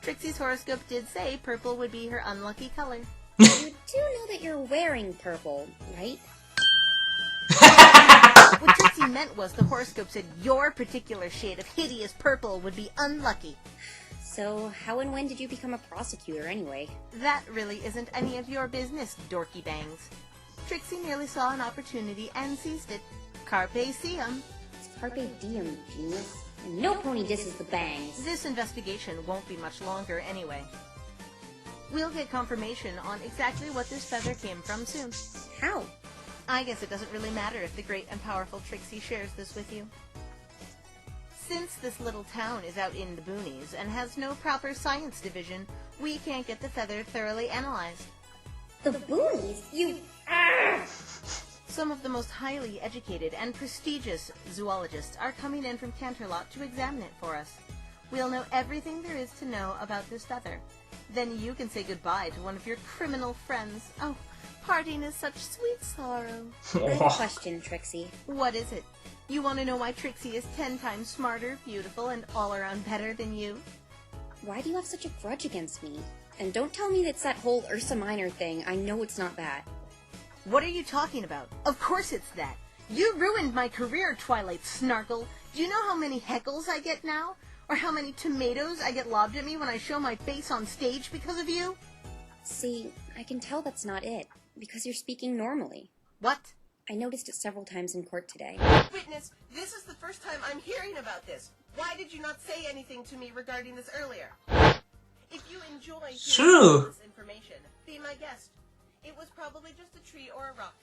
Trixie's horoscope did say purple would be her unlucky color. You do know that you're wearing purple, right? What Trixie meant was the horoscope said your particular shade of hideous purple would be unlucky. So, how and when did you become a prosecutor anyway? That really isn't any of your business, dorky bangs. Trixie merely saw an opportunity and seized it. Carpe diem. It's Carpe Diem, genius. And no pony disses the bangs. This investigation won't be much longer anyway. We'll get confirmation on exactly what this feather came from soon. How? I guess it doesn't really matter if the great and powerful Trixie shares this with you. Since this little town is out in the boonies and has no proper science division, we can't get the feather thoroughly analyzed. The boonies? You... Some of the most highly educated and prestigious zoologists are coming in from Canterlot to examine it for us. We'll know everything there is to know about this feather. Then you can say goodbye to one of your criminal friends. Oh, parting is such sweet sorrow. I have a question, Trixie. What is it? You want to know why Trixie is 10 times smarter, beautiful, and all around better than you? Why do you have such a grudge against me? And don't tell me it's that whole Ursa Minor thing. I know it's not that. What are you talking about? Of course it's that. You ruined my career, Twilight Snarkle. Do you know how many heckles I get now? Or how many tomatoes I get lobbed at me when I show my face on stage because of you? See, I can tell that's not it, because you're speaking normally. What? I noticed it several times in court today. Witness, this is the first time I'm hearing about this. Why did you not say anything to me regarding this earlier? If you enjoy hearing this information, be my guest. It was probably just a tree or a rock.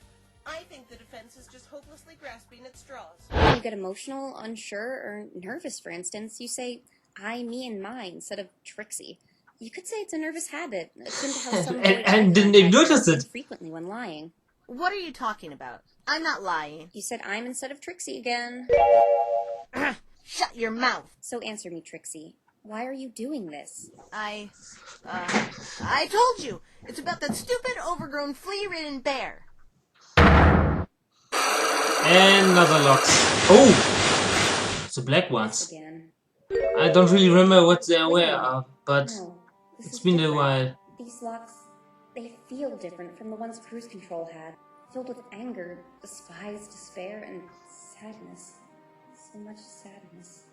I think the defense is just hopelessly grasping at straws. When you get emotional, unsure, or nervous, for instance, you say, I, me, and mine, instead of Trixie. You could say it's a nervous habit, akin to how some and didn't even notice it frequently when lying. What are you talking about? I'm not lying. You said I'm instead of Trixie again. Shut your mouth. So answer me, Trixie. Why are you doing this? I told you. It's about that stupid, overgrown, flea-ridden bear. And another locks. Oh! It's the black ones. Again. I don't really remember what they were, but No, this it's is been a different. while. These locks, they feel different from the ones Cruise Control had. Filled with anger, despise, despair, and sadness. So much sadness.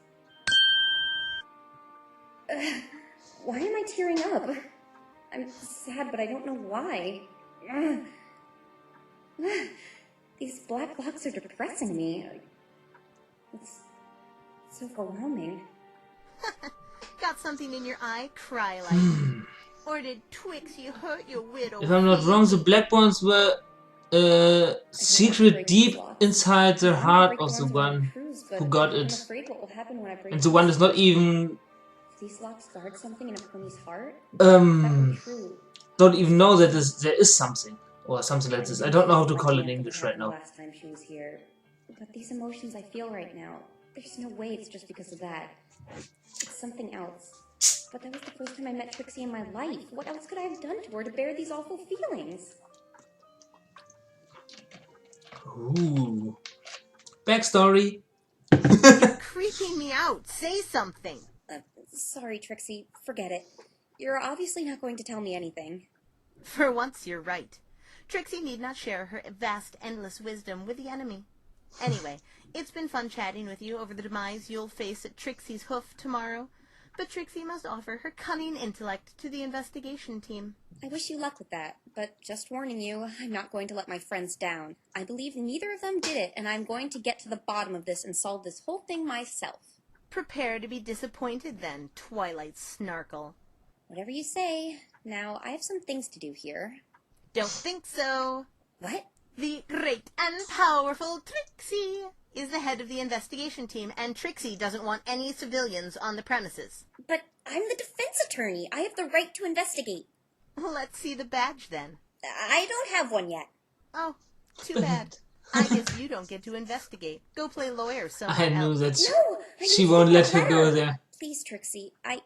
Why am I tearing up? I'm sad, but I don't know why. These black locks are depressing me. It's overwhelming. Got something in your eye? Cry like. Or did Twixie hurt your widow? If I'm not wrong, the black ones were secret deep inside the heart of the one who got it. And the one is not even These locks guard something in a pony's heart? don't even know that there is something or something like this. I don't know how to call it in English right now. Last time she was here. But these emotions I feel right now, there's no way it's just because of that. It's something else. But that was the first time I met Trixie in my life. What else could I have done to her to bear these awful feelings? Ooh. Backstory. Creeping me out. Say something. Sorry, Trixie. Forget it. You're obviously not going to tell me anything. For once, you're right. Trixie need not share her vast, endless wisdom with the enemy. Anyway, it's been fun chatting with you over the demise you'll face at Trixie's hoof tomorrow. But Trixie must offer her cunning intellect to the investigation team. I wish you luck with that, but just warning you, I'm not going to let my friends down. I believe neither of them did it, and I'm going to get to the bottom of this and solve this whole thing myself. Prepare to be disappointed then, Twilight Snarkle. Whatever you say. Now, I have some things to do here. Don't think so. What? The great and powerful Trixie is the head of the investigation team, and Trixie doesn't want any civilians on the premises. But I'm the defense attorney. I have the right to investigate. Let's see the badge, then. I don't have one yet. Oh, too bad. I guess you don't get to investigate. Go play lawyer somewhere I knew else. that No! she won't let her go there. Please, Trixie. I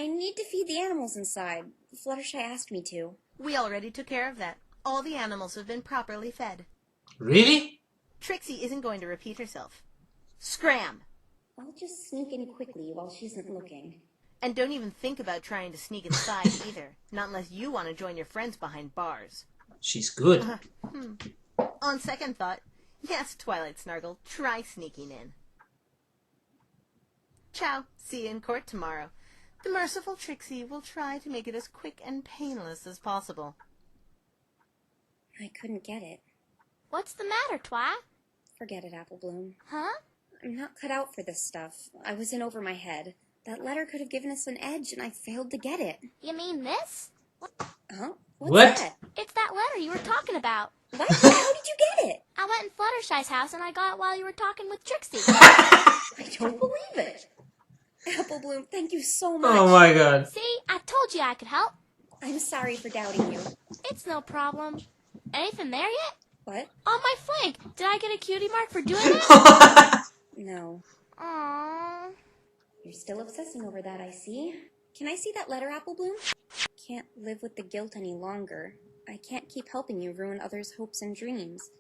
need to feed the animals inside. Fluttershy asked me to. We already took care of that. All the animals have been properly fed. Really? Trixie isn't going to repeat herself. Scram! I'll just sneak in quickly while she isn't looking. And don't even think about trying to sneak inside either. Not unless you want to join your friends behind bars. She's good. On second thought, yes, Twilight Snargle, try sneaking in. Ciao. See you in court tomorrow. The merciful Trixie will try to make it as quick and painless as possible. I couldn't get it. What's the matter, Twi? Forget it, Apple Bloom. Huh? I'm not cut out for this stuff. I was in over my head. That letter could have given us an edge, and I failed to get it. You mean this? Huh? What? That? It's that letter you were talking about. What? How did you get it? I went in Fluttershy's house and I got it while you were talking with Trixie. I don't believe it. Apple Bloom, thank you so much. Oh my god. See, I told you I could help. I'm sorry for doubting you. It's no problem. Anything there yet? What? On my flank. Did I get a cutie mark for doing it? No. Aww. You're still obsessing over that, I see. Can I see that letter, Apple Bloom? Can't live with the guilt any longer. I can't keep helping you ruin others' hopes and dreams.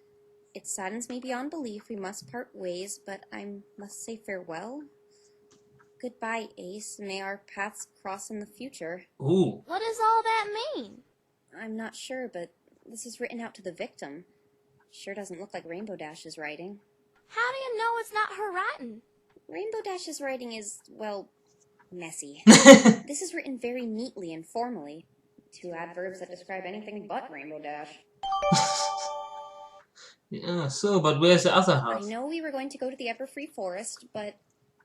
It saddens me beyond belief we must part ways, but I must say farewell. Goodbye, Ace. May our paths cross in the future. Ooh. What does all that mean? I'm not sure, but this is written out to the victim. Sure doesn't look like Rainbow Dash's writing. How do you know it's not her writing? Rainbow Dash's writing is, well, messy. This is written very neatly and formally. 2 adverbs that describe anything but Rainbow Dash. Yeah, so, but where's the other I half? know we were going to go to the Everfree Forest, but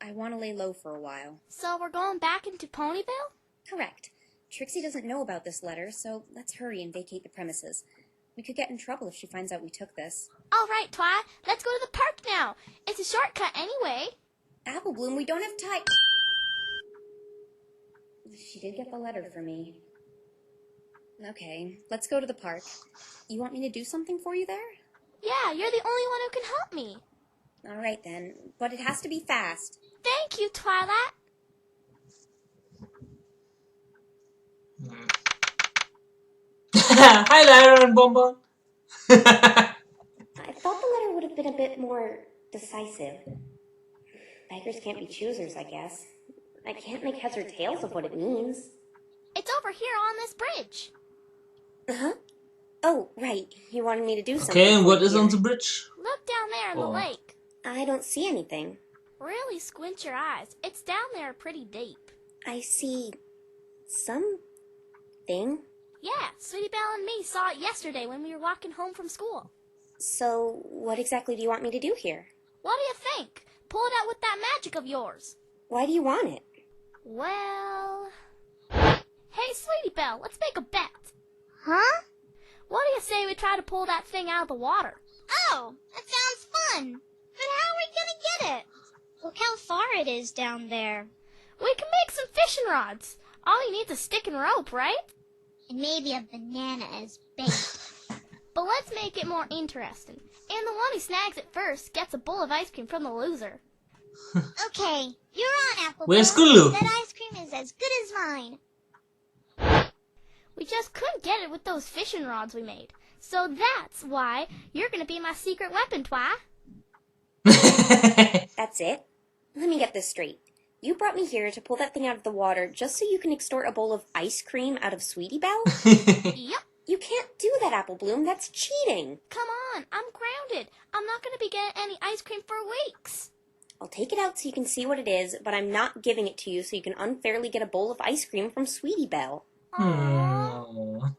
I want to lay low for a while. So we're going back into Ponyville? Correct. Trixie doesn't know about this letter, so let's hurry and vacate the premises. We could get in trouble if she finds out we took this. All right, Twi. Let's go to the park now. It's a shortcut anyway. Apple Bloom, we don't have time. She did get the letter for me. Okay, let's go to the park. You want me to do something for you there? Yeah, you're the only one who can help me. All right then, but it has to be fast. Thank you, Twilight. Hi, Lyra and Bonbon. I thought the letter would have been a bit more decisive. Beggars can't be choosers, I guess. I can't make heads or tails of what it means. It's over here on this bridge. Uh-huh. Oh, right. You wanted me to do something. Okay, and what is here. on the bridge? Look down there in the Oh. lake. I don't see anything. Really squint your eyes. It's down there pretty deep. I see something. Yeah, Sweetie Belle and me saw it yesterday when we were walking home from school. So, what exactly do you want me to do here? What do you think? Pull it out with that magic of yours. Why do you want it? Well... Hey, Sweetie Belle, let's make a bet. Huh? What do you say we try to pull that thing out of the water? Oh, that sounds fun. But how are we gonna get it? Look how far it is down there. We can make some fishing rods. All you need is a stick and rope, right? And maybe a banana as bait. But let's make it more interesting. And the one who snags it first gets a bowl of ice cream from the loser. Okay, you're on, Apple. Where's Bloom. Gulu? That ice cream is as good as mine. We just couldn't get it with those fishing rods we made. So that's why you're going to be my secret weapon, Twi. That's it? Let me get this straight. You brought me here to pull that thing out of the water just so you can extort a bowl of ice cream out of Sweetie Belle? Yep. You can't do that, Apple Bloom. That's cheating. Come on, I'm grounded. I'm not going to be getting any ice cream for weeks. I'll take it out so you can see what it is, but I'm not giving it to you so you can unfairly get a bowl of ice cream from Sweetie Belle. Aww.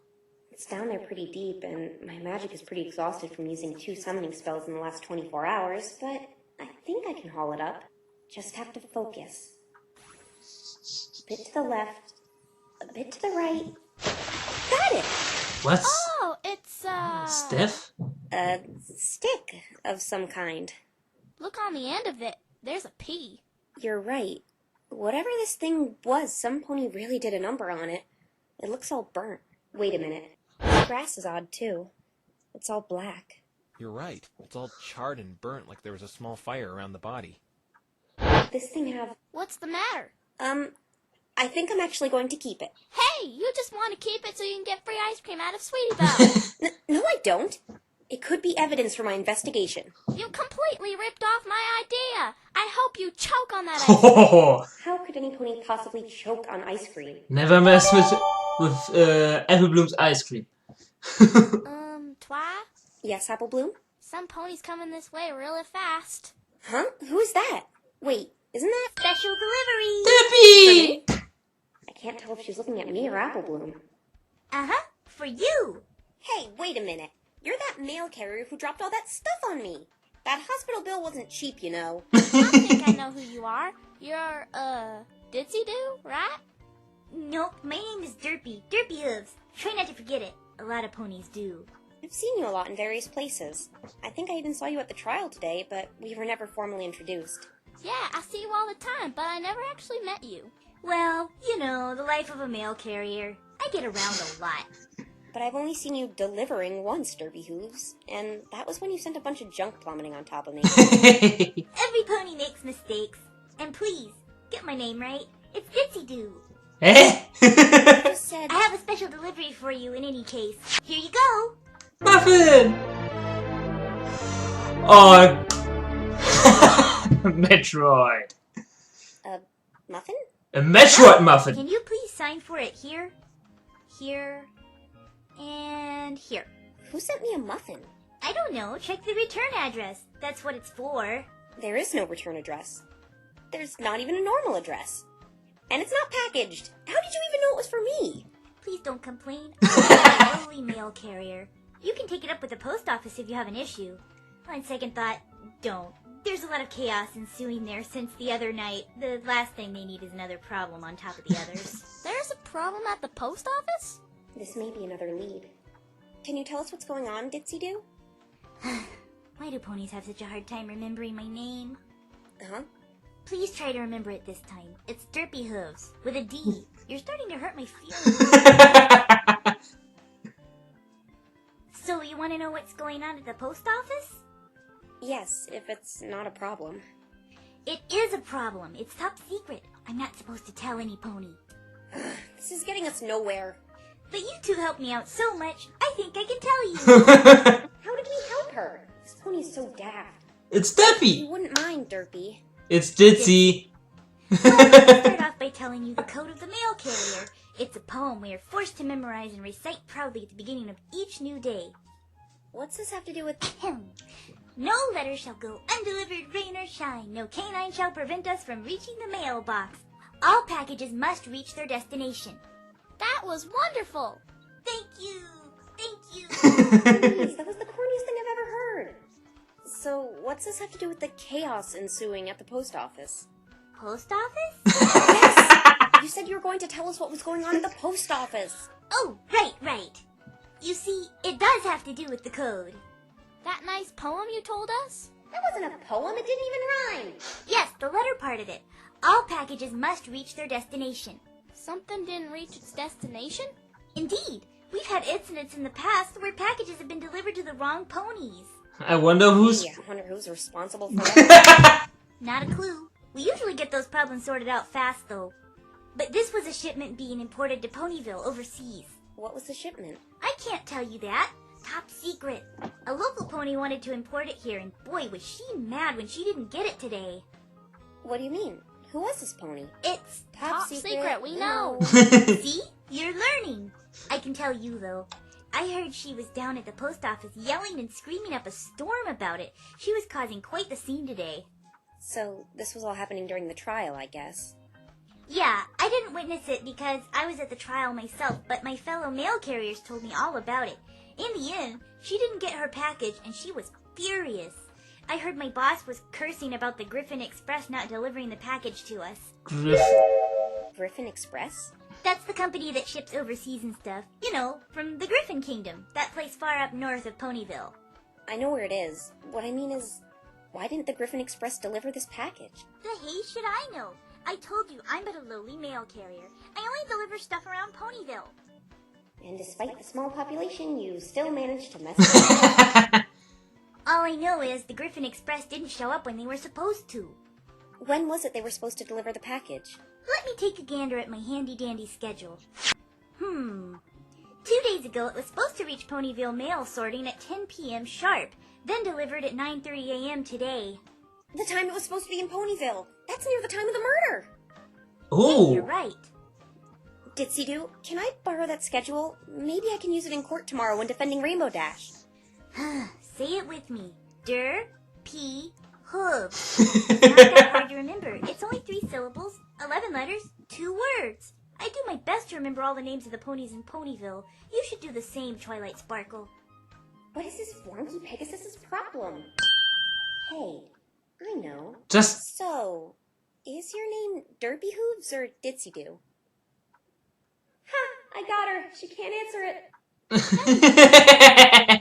It's down there pretty deep, and my magic is pretty exhausted from using 2 summoning spells in the last 24 hours, but I think I can haul it up. Just have to focus. A bit to the left, a bit to the right. Got it! What? Oh, it's, Steph? A stick of some kind. Look on the end of it. There's a P. You're right. Whatever this thing was, some pony really did a number on it. It looks all burnt. Wait a minute. The grass is odd, too. It's all black. You're right. It's all charred and burnt like there was a small fire around the body. This thing have... What's the matter? I think I'm actually going to keep it. Hey, you just want to keep it so you can get free ice cream out of Sweetie Belle. No, I don't. It could be evidence for my investigation. You completely ripped off my idea. I hope you choke on that ice cream. Oh, How could any pony possibly choke on ice cream? never mess with Apple Bloom's ice cream. Twi? Yes, Apple Bloom? Some pony's coming this way really fast. Huh? Who's that? Wait, isn't that... Special delivery. Dippy! I can't tell if she's looking at me or Apple Bloom. Uh-huh, for you. Hey, wait a minute. You're that mail carrier who dropped all that stuff on me. That hospital bill wasn't cheap, you know. I think I know who you are. You're, Ditsy Doo, right? Nope, my name is Derpy. Derpy Hooves. Try not to forget it. A lot of ponies do. I've seen you a lot in various places. I think I even saw you at the trial today, but we were never formally introduced. Yeah, I see you all the time, but I never actually met you. Well, you know, the life of a mail carrier. I get around a lot. But I've only seen you delivering once, Derpy Hooves, and that was when you sent a bunch of junk plummeting on top of me. Every pony makes mistakes. And please, get my name right. It's Ditsy Doo. Eh? Just said... I have a special delivery for you in any case. Here you go. Muffin! Oh. Metroid. A muffin? A Metroid muffin. Can you please sign for it here, here, and here? Who sent me a muffin? I don't know. Check the return address. That's what it's for. There is no return address. There's not even a normal address. And it's not packaged. How did you even know it was for me? Please don't complain. I'm a lowly mail carrier. You can take it up with the post office if you have an issue. On second thought, don't. There's a lot of chaos ensuing there since the other night. The last thing they need is another problem on top of the others. There's a problem at the post office? This may be another lead. Can you tell us what's going on, Ditsy Doo? Why do ponies have such a hard time remembering my name? Huh? Please try to remember it this time. It's Derpy Hooves, with a D. You're starting to hurt my feelings. So you want to know what's going on at the post office? Yes, if it's not a problem. It is a problem. It's top secret. I'm not supposed to tell any pony. This is getting us nowhere. But you two helped me out so much, I think I can tell you. How did we help her? This pony is so daft. It's Deppy. You wouldn't mind, Derpy. It's Ditsy. Well, let's start off by telling you the code of the mail carrier. It's a poem we are forced to memorize and recite proudly at the beginning of each new day. What's this have to do with... No letter shall go undelivered, rain or shine. No canine shall prevent us from reaching the mailbox. All packages must reach their destination. That was wonderful! Thank you! Thank you! Please, that was the corniest thing I've ever heard. So, what's this have to do with the chaos ensuing at the post office? Post office? Yes! You said you were going to tell us what was going on at the post office. Oh, right. You see, it does have to do with the code. That nice poem you told us? That wasn't a poem, it didn't even rhyme. Yes, the letter part of it. All packages must reach their destination. Something didn't reach its destination? Indeed. We've had incidents in the past where packages have been delivered to the wrong ponies. I wonder who's... Yeah, I wonder who's responsible for that. Not a clue. We usually get those problems sorted out fast, though. But this was a shipment being imported to Ponyville overseas. What was the shipment? I can't tell you that. Top secret. A local pony wanted to import it here, and boy, was she mad when she didn't get it today. What do you mean? Who was this pony? It's Top secret, we know. See? You're learning. I can tell you, though. I heard she was down at the post office yelling and screaming up a storm about it. She was causing quite the scene today. So, this was all happening during the trial, I guess. Yeah, I didn't witness it because I was at the trial myself, but my fellow mail carriers told me all about it. In the end, she didn't get her package, and she was furious. I heard my boss was cursing about the Griffin Express not delivering the package to us. Griffin Express? That's the company that ships overseas and stuff. You know, from the Griffin Kingdom, that place far up north of Ponyville. I know where it is. What I mean is, why didn't the Griffin Express deliver this package? The hey should I know? I told you I'm but a lowly mail carrier. I only deliver stuff around Ponyville. And despite the small population, you still managed to mess it up. All I know is the Griffin Express didn't show up when they were supposed to. When was it they were supposed to deliver the package? Let me take a gander at my handy-dandy schedule. 2 days ago, it was supposed to reach Ponyville mail sorting at 10 p.m. sharp, then delivered at 9:30 a.m. today. The time it was supposed to be in Ponyville. That's near the time of the murder. Ooh. Hey, you're right. Ditsy Doo, can I borrow that schedule? Maybe I can use it in court tomorrow when defending Rainbow Dash. Say it with me. Derpy Hooves. It's not that hard to remember. It's only 3 syllables, 11 letters, 2 words. I do my best to remember all the names of the ponies in Ponyville. You should do the same, Twilight Sparkle. What is this wonky Pegasus's problem? Hey, I know. Just... So, is your name Derpy Hooves or Ditsy Doo? Ha! I got her. She can't answer it. Why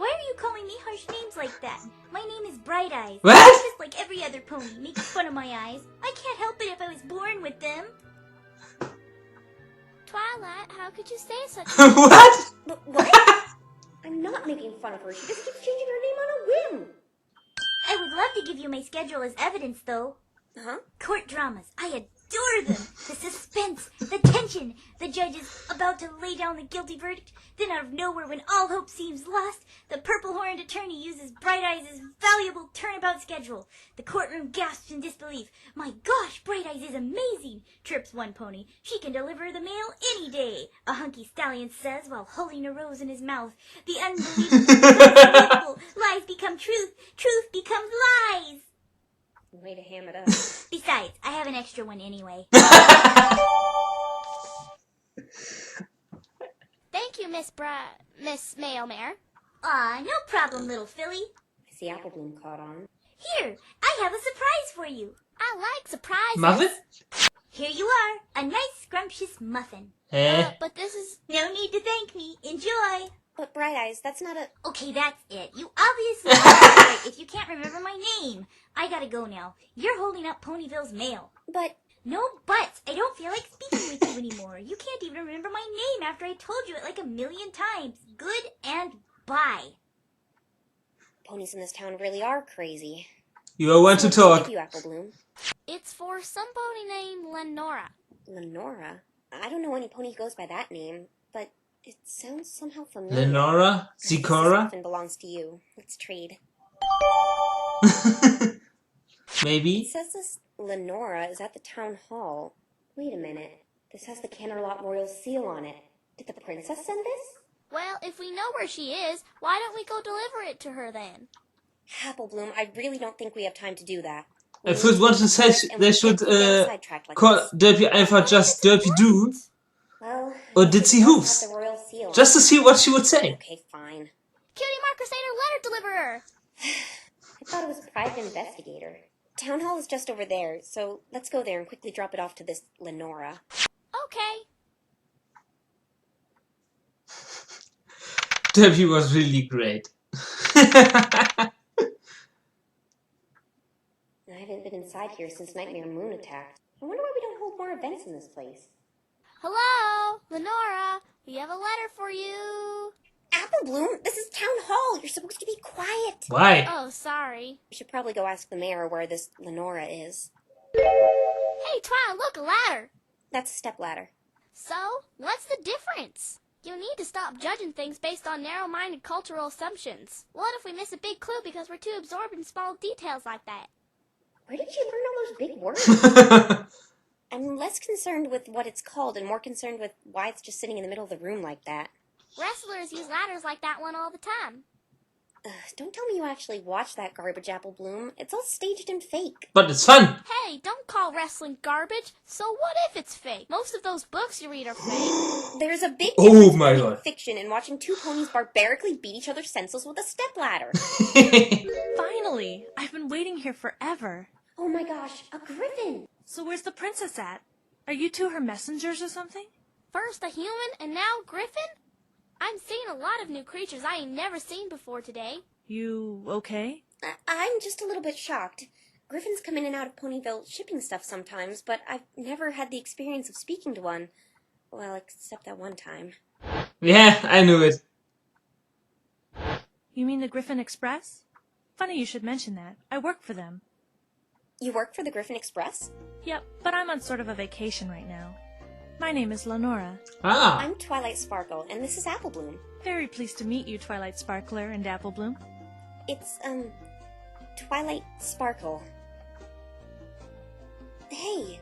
are you calling me harsh names like that? My name is Bright Eyes. What? I'm just like every other pony, making fun of my eyes. I can't help it if I was born with them. Twilight, how could you say such a What? But what? I'm not making fun of her. She just keeps changing her name on a whim. I would love to give you my schedule as evidence, though. Huh? Court dramas. I adore them. The suspense, the tension. The judge is about to lay down the guilty verdict. Then out of nowhere, when all hope seems lost, the purple-horned attorney uses Bright Eyes' valuable turnabout schedule. The courtroom gasps in disbelief. My gosh, Bright Eyes is amazing, chirps one pony. She can deliver the mail any day, a hunky stallion says while holding a rose in his mouth. The unbelievable becomes believable. Lies become truth. Truth becomes lies. Way to ham it up. Besides, I have an extra one anyway. Thank you, Miss Mail Mare. Aw, no problem, little filly. I see Apple Bloom caught on. Here, I have a surprise for you. I like surprises. Muffin? Here you are, a nice scrumptious muffin. But this is... No need to thank me. Enjoy. But Bright Eyes, that's not a... Okay, that's it. You obviously aren't right if you can't remember my name. I gotta go now. You're holding up Ponyville's mail. But... No buts. I don't feel like speaking with you anymore. You can't even remember my name after I told you it like 1,000,000 times. Good and bye. Ponies in this town really are crazy. You are one to talk. Thank you, Apple Bloom. It's for somebody named Lenora. Lenora? I don't know any pony who goes by that name, but it sounds somehow familiar. Lenora? This Zikora? muffin belongs to you. Let's trade. Maybe? It says this Lenora is at the town hall. Wait a minute. This has the Canterlot Royal seal on it. Did the princess send this? Well, if we know where she is, why don't we go deliver it to her then? Apple Bloom, I really don't think we have time to do that. I first want to say they should call Derpy Alpha just Derpy Doo. Well, Or did she hoofs? the royal seal. Just to see what she would say. Okay, fine. Cutie Mark Crusader letter deliverer! I thought it was a private investigator. Town hall is just over there, so let's go there and quickly drop it off to this Lenora. Okay. Derpy was really great. I haven't been inside here since Nightmare Moon attacked. I wonder why we don't hold more events in this place. Hello, Lenora. We have a letter for you. Apple Bloom, this is Town Hall. You're supposed to be quiet. Why? Oh, sorry. We should probably go ask the mayor where this Lenora is. Hey, Twilight, look, a ladder. That's a stepladder. So, what's the difference? You need to stop judging things based on narrow-minded cultural assumptions. What if we miss a big clue because we're too absorbed in small details like that? Where did you learn all those big words? I'm less concerned with what it's called and more concerned with why it's just sitting in the middle of the room like that. Wrestlers use ladders like that one all the time. Don't tell me you actually watched that garbage, Apple Bloom. It's all staged and fake. But it's fun. Hey, don't call wrestling garbage. So what if it's fake? Most of those books you read are fake. There's a big Oh difference my between God. fiction and watching two ponies barbarically beat each other senseless with a stepladder. Finally! I've been waiting here forever. Oh my gosh, a griffin! So where's the princess at? Are you two her messengers or something? First a human and now Griffin? I'm seeing a lot of new creatures I ain't never seen before today. You okay? I'm just a little bit shocked. Griffins come in and out of Ponyville shipping stuff sometimes, but I've never had the experience of speaking to one. Well, except that one time. Yeah, I knew it. You mean the Griffin Express? Funny you should mention that. I work for them. You work for the Griffin Express? Yep, but I'm on sort of a vacation right now. My name is Lenora. Ah. I'm Twilight Sparkle, and this is Apple Bloom. Very pleased to meet you, Twilight Sparkler and Apple Bloom. It's, Twilight Sparkle. Hey!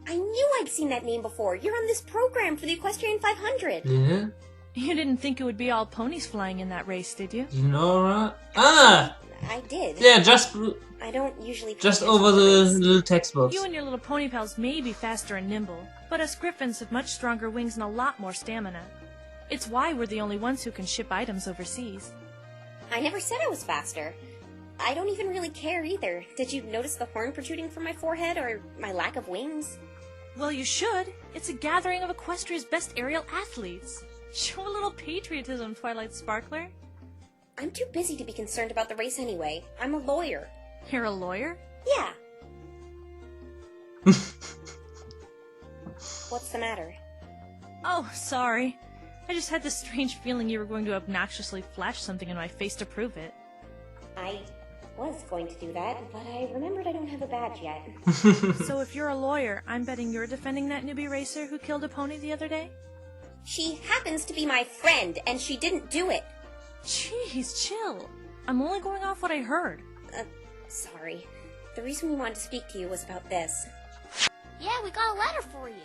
I knew I'd seen that name before. You're on this program for the Equestrian 500. Yeah. You didn't think it would be all ponies flying in that race, did you? Nora. Ah. I did. Yeah, just I don't usually. just over the little textbooks. You and your little pony pals may be faster and nimble, but us Griffins have much stronger wings and a lot more stamina. It's why we're the only ones who can ship items overseas. I never said I was faster. I don't even really care either. Did you notice the horn protruding from my forehead or my lack of wings? Well, you should. It's a gathering of Equestria's best aerial athletes. Show a little patriotism, Twilight Sparkler. I'm too busy to be concerned about the race anyway. I'm a lawyer. You're a lawyer? Yeah. What's the matter? Oh, sorry. I just had this strange feeling you were going to obnoxiously flash something in my face to prove it. I was going to do that, but I remembered I don't have a badge yet. So if you're a lawyer, I'm betting you're defending that newbie racer who killed a pony the other day? She happens to be my friend, and she didn't do it. Jeez, chill. I'm only going off what I heard. Sorry. The reason we wanted to speak to you was about this. Yeah, we got a letter for you.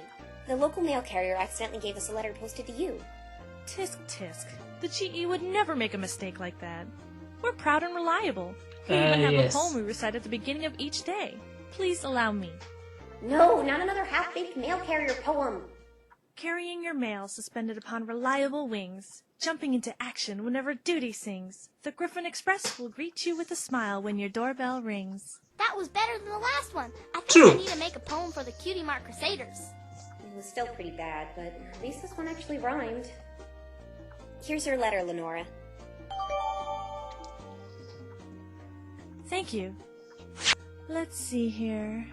The local mail carrier accidentally gave us a letter posted to you. Tisk tisk. The GE would never make a mistake like that. We're proud and reliable. We even have a poem we recite at the beginning of each day. Please allow me. No, not another half-baked mail carrier poem. Carrying your mail suspended upon reliable wings, jumping into action whenever duty sings. The Griffin Express will greet you with a smile when your doorbell rings. That was better than the last one. I think True. I need to make a poem for the Cutie Mark Crusaders. It was still pretty bad, but at least this one actually rhymed. Here's your letter, Lenora. Thank you. Let's see here.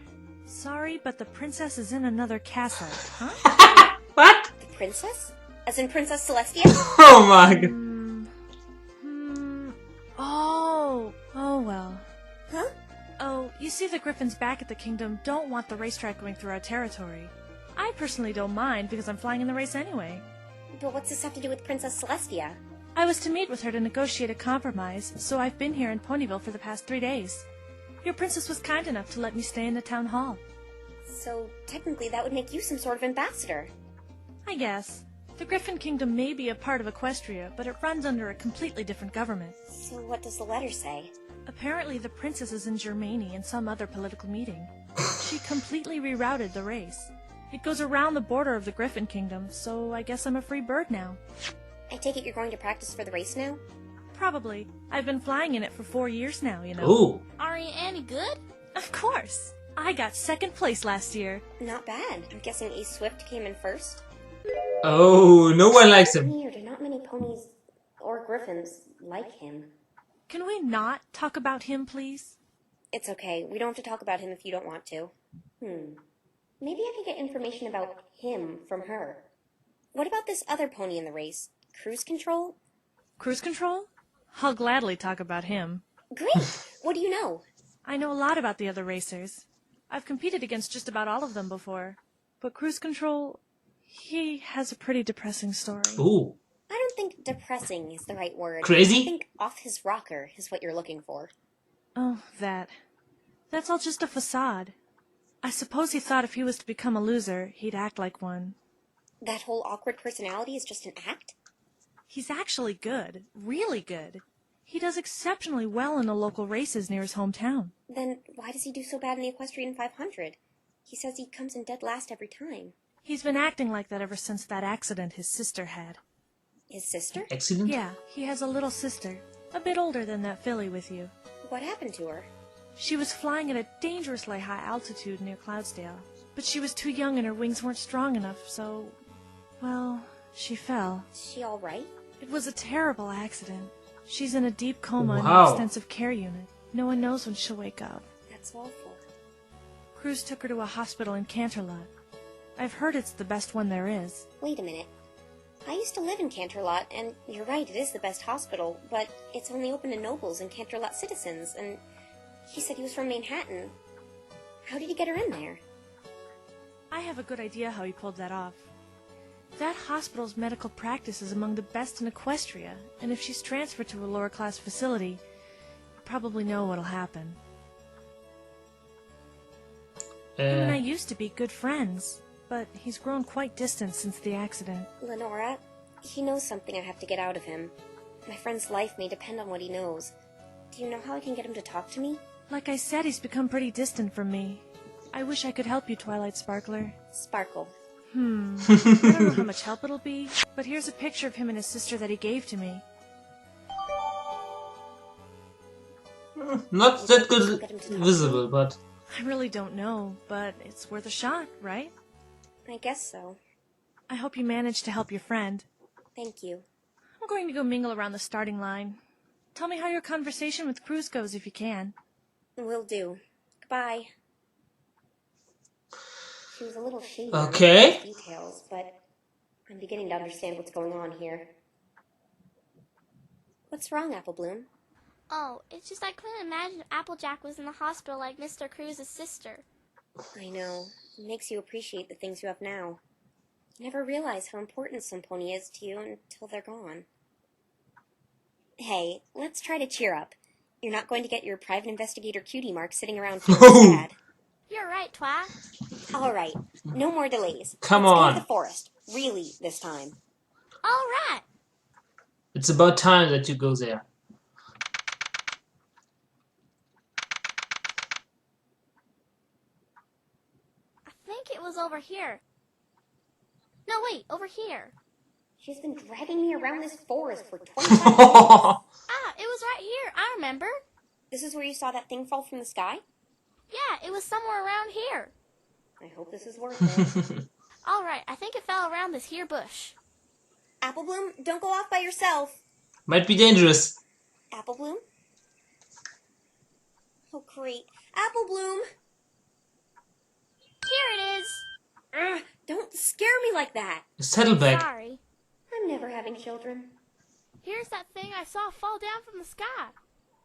Sorry, but the princess is in another castle. Huh? What? The princess? As in Princess Celestia? Oh my god. Oh well. Huh? Oh, you see the Griffins back at the kingdom don't want the racetrack going through our territory. I personally don't mind because I'm flying in the race anyway. But what's this have to do with Princess Celestia? I was to meet with her to negotiate a compromise, so I've been here in Ponyville for the past 3 days. Your princess was kind enough to let me stay in the town hall. So, technically that would make you some sort of ambassador. I guess. The Griffin Kingdom may be a part of Equestria, but it runs under a completely different government. So what does the letter say? Apparently the princess is in Germany in some other political meeting. She completely rerouted the race. It goes around the border of the Griffin Kingdom, so I guess I'm a free bird now. I take it you're going to practice for the race now? Probably. I've been flying in it for 4 years now, you know. Ooh. Are you any good? Of course! I got 2nd place last year. Not bad. I'm guessing Ace Swift came in first? Oh, no one likes him. There are not many ponies or griffins like him. Can we not talk about him, please? It's okay. We don't have to talk about him if you don't want to. Maybe I could get information about him from her. What about this other pony in the race? Cruise Control? Cruise Control? I'll gladly talk about him. Great! What do you know? I know a lot about the other racers. I've competed against just about all of them before. But Cruise Control, he has a pretty depressing story. Ooh. I don't think depressing is the right word. Crazy? I think off his rocker is what you're looking for. Oh, that. That's all just a facade. I suppose he thought if he was to become a loser, he'd act like one. That whole awkward personality is just an act? He's actually good. Really good. He does exceptionally well in the local races near his hometown. Then why does he do so bad in the Equestrian 500? He says he comes in dead last every time. He's been acting like that ever since that accident his sister had. His sister? Accident? Yeah, he has a little sister. A bit older than that filly with you. What happened to her? She was flying at a dangerously high altitude near Cloudsdale. But she was too young and her wings weren't strong enough, so... well, she fell. Is she all right? It was a terrible accident. She's in a deep coma in Wow. an extensive care unit. No one knows when she'll wake up. That's awful. Cruz took her to a hospital in Canterlot. I've heard it's the best one there is. Wait a minute. I used to live in Canterlot, and you're right, it is the best hospital, but it's only open to nobles and Canterlot citizens, and he said he was from Manhattan. How did he get her in there? I have a good idea how he pulled that off. That hospital's medical practice is among the best in Equestria, and if she's transferred to a lower-class facility, you probably know what'll happen. Him and I used to be good friends, but he's grown quite distant since the accident. Lenora, he knows something I have to get out of him. My friend's life may depend on what he knows. Do you know how I can get him to talk to me? Like I said, he's become pretty distant from me. I wish I could help you, Twilight Sparkler. Sparkle. I don't know how much help it'll be, but here's a picture of him and his sister that he gave to me. Not that good visible, but... I really don't know, but it's worth a shot, right? I guess so. I hope you managed to help your friend. Thank you. I'm going to go mingle around the starting line. Tell me how your conversation with Cruz goes if you can. Will do. Goodbye. She was a little shady Okay. on the details, but I'm beginning to understand what's going on here. What's wrong, Apple Bloom? Oh, it's just I couldn't imagine Applejack was in the hospital like Mr. Cruz's sister. I know. It makes you appreciate the things you have now. You never realize how important some pony is to you until they're gone. Hey, let's try to cheer up. You're not going to get your private investigator cutie mark sitting around feeling sad. You're right, Twi. All right. No more delays. Come Let's go on. to the forest. Really, this time. All right. It's about time that you go there. I think it was over here. No, wait, over here. She's been dragging me around this forest for 25 minutes. Ah, it was right here. I remember. This is where you saw that thing fall from the sky? Yeah, it was somewhere around here. I hope this is worth it. All right, I think it fell around this here bush. Apple Bloom, don't go off by yourself. Might be dangerous. Apple Bloom? Oh, great. Apple Bloom! Here it is. Ugh, don't scare me like that. Settle back. Sorry. I'm never having children. Here's that thing I saw fall down from the sky.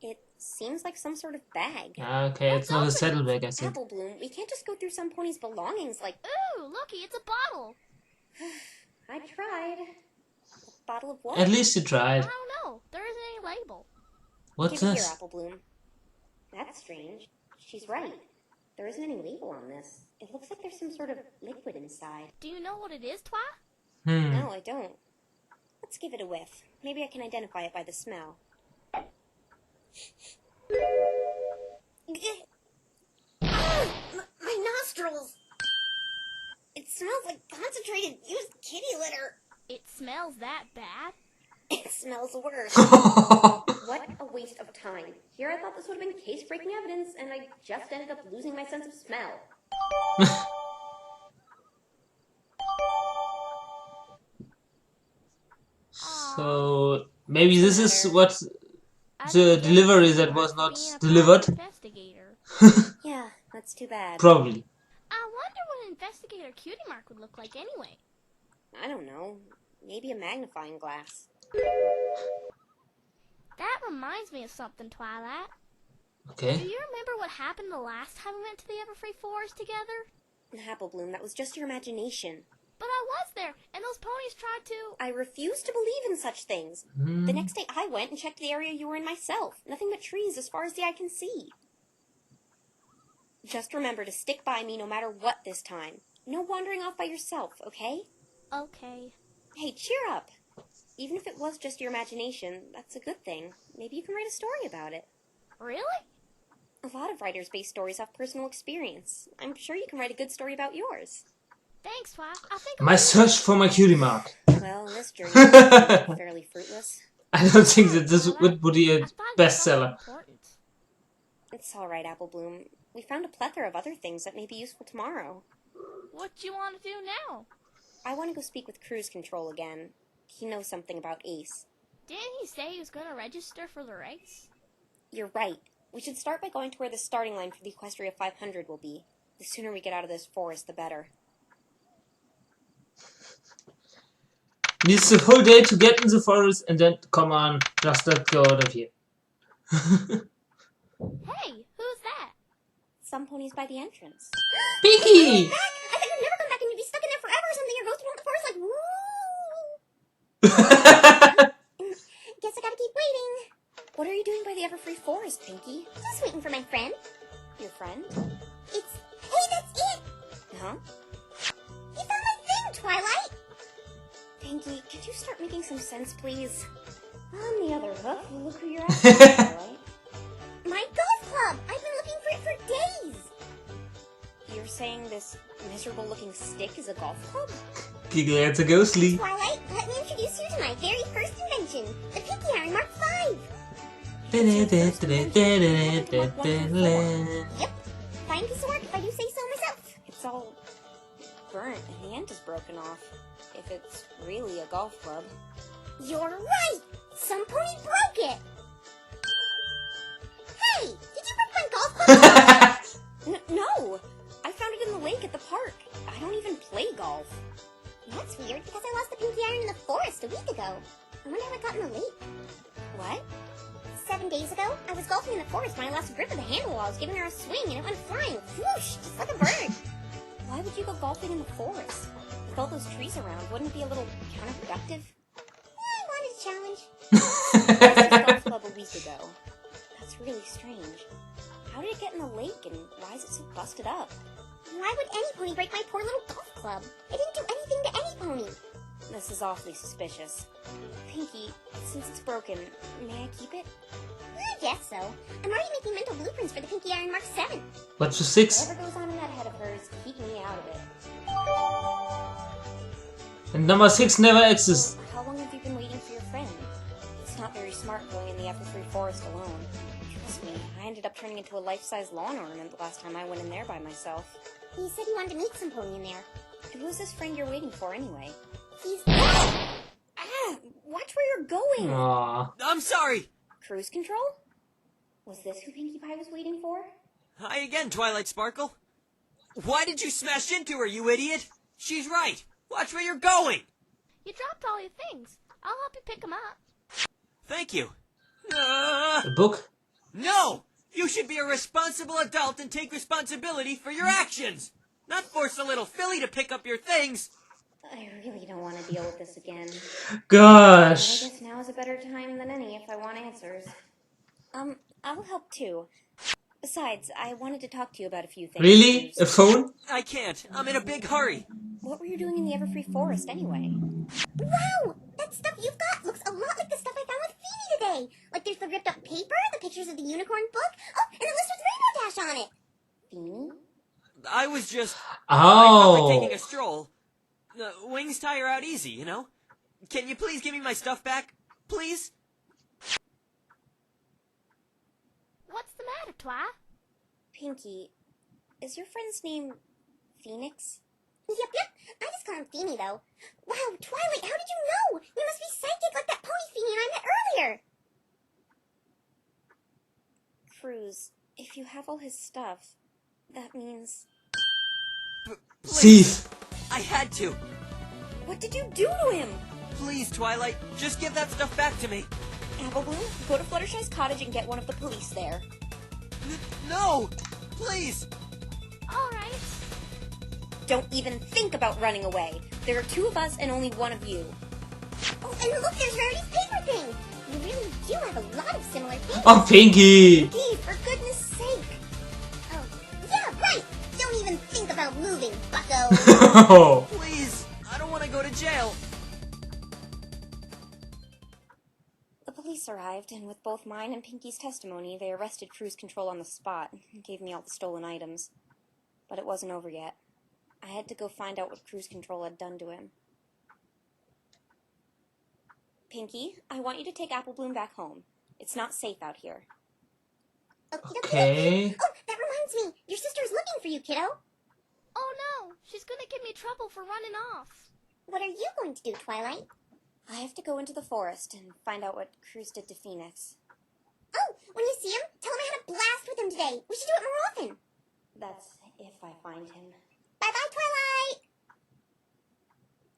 It seems like some sort of bag. Okay, it's not a saddlebag, I think. Apple Bloom, we can't just go through some pony's belongings like... Ooh, looky, it's a bottle. I tried. A bottle of what? At least you I tried. don't know. There isn't any label. What's Give it here, this? Apple Bloom. That's strange. She's right. There isn't any label on this. It looks like there's some sort of liquid inside. Do you know what it is, Twi? No, I don't. Let's give it a whiff. Maybe I can identify it by the smell. My nostrils! It smells like concentrated used kitty litter. It smells that bad? It smells worse. What a waste of time. Here I thought this would have been case-breaking evidence, and I just ended up losing my sense of smell. So maybe this is what the delivery that was not delivered. Yeah, that's too bad. Probably. I wonder what an investigator cutie mark would look like anyway. I don't know. Maybe a magnifying glass. That reminds me of something, Twilight. Okay. Do you remember what happened the last time we went to the Everfree Forest together? Apple Bloom, that was just your imagination. But I was there, and those ponies tried to... I refuse to believe in such things. The next day I went and checked the area you were in myself. Nothing but trees as far as the eye can see. Just remember to stick by me no matter what this time. No wandering off by yourself, okay? Okay. Hey, cheer up. Even if it was just your imagination, that's a good thing. Maybe you can write a story about it. Really? A lot of writers base stories off personal experience. I'm sure you can write a good story about yours. Thanks, Twi. I think My search for my cutie mark. Well, this journey is fairly fruitless. I don't think that this would be a bestseller. It's all right, Apple Bloom. We found a plethora of other things that may be useful tomorrow. What do you want to do now? I want to go speak with Cruise Control again. He knows something about Ace. Didn't he say he was going to register for the race? You're right. We should start by going to where the starting line for the Equestria 500 will be. The sooner we get out of this forest, the better. Needs the whole day to get in the forest and then, come on, just let go out of here. Hey, who's that? Some ponies by the entrance. Pinky! Back! I thought you'd never come back and you'd be stuck in there forever or something, or ghosted around the forest like, woo! Guess I gotta keep waiting. What are you doing by the Everfree Forest, Pinky? Just waiting for my friend. Your friend? It's... Hey, that's it! Huh? You found my thing, Twilight! Pinky, could you start making some sense, please? On the other hoof, look who you're after, Twilight. My golf club! I've been looking for it for days! You're saying this miserable-looking stick is a golf club? Giggle at a ghostly. Twilight, let me introduce you to my very first invention, the Pinky Iron Mark V! Yep, fine piece of work if I do say so myself. It's all burnt and the end is broken off. If it's really a golf club. You're right! Some pony broke it! Hey! Did you break my golf club? No! I found it in the lake at the park. I don't even play golf. That's weird, because I lost the pinky iron in the forest a week ago. I wonder how it got in the lake. What? 7 days ago, I was golfing in the forest when I lost grip of the handle while I was giving her a swing, and it went flying, whoosh, just like a bird. Why would you go golfing in the forest? With all those trees around, wouldn't it be a little counterproductive? I wanted a challenge. I was at golf club a week ago. That's really strange. How did it get in the lake, and why is it so busted up? Why would any pony break my poor little golf club? I didn't do anything to any pony. This is awfully suspicious. Pinky, since it's broken, may I keep it? I guess so. I'm already making mental blueprints for the Pinky Iron Mark 7. What's for 6? Whatever goes on in that head of hers, keep me out of it. And number 6 never exists. How long have you been waiting for your friend? It's not very smart going in the Everfree Forest alone. Trust me, I ended up turning into a life-size lawn ornament the last time I went in there by myself. He said he wanted to meet some pony in there. And who's this friend you're waiting for anyway? He's... Ah! Watch where you're going! Aww. I'm sorry! Cruise control? Was this who Pinkie Pie was waiting for? Hi again, Twilight Sparkle. Why did you smash into her, you idiot? She's right. Watch where you're going! You dropped all your things. I'll help you pick them up. Thank you. The book? No! You should be a responsible adult and take responsibility for your actions! Not force a little filly to pick up your things! I really don't want to deal with this again. Gosh. But I guess now is a better time than any if I want answers. I'll help too. Besides, I wanted to talk to you about a few things. Really? A phone? I can't. I'm in a big hurry. What were you doing in the Everfree Forest anyway? Wow! That stuff you've got looks a lot like the stuff I found with Feeny today. Like there's the ripped up paper, the pictures of the unicorn book, oh, and a list with Rainbow Dash on it. Feeny? I was just... Oh. I felt like taking a stroll. Wings tire out easy, you know? Can you please give me my stuff back? Please? What's the matter, Twi? Pinky, is your friend's name Phoenix? Yep. I just call him Feeny, though. Wow, Twilight, how did you know? You must be psychic like that pony Feeny and I met earlier. Cruz, if you have all his stuff, that means... Thief! I had to. What did you do to him? Please, Twilight, just give that stuff back to me. Apple Bloom, go to Fluttershy's cottage and get one of the police there. No! Please! Alright. Don't even think about running away. There are 2 of us and only 1 of you. Oh, and look, there's Rarity's paper thing. You really do have a lot of similar things. Oh, Pinky! Pinky, for goodness sake. Oh, yeah, right. Don't even think about moving, bucko. Please! I don't want to go to jail. The police arrived, and with both mine and Pinky's testimony, they arrested Cruise Control on the spot and gave me all the stolen items. But it wasn't over yet. I had to go find out what Cruise Control had done to him. Pinky, I want you to take Apple Bloom back home. It's not safe out here. Okay. Oh, that reminds me. Your sister's looking for you, kiddo. Oh no, she's gonna give me trouble for running off. What are you going to do, Twilight? I have to go into the forest and find out what Cruz did to Phoenix. Oh, when you see him, tell him I had a blast with him today. We should do it more often. That's if I find him. Bye-bye, Twilight!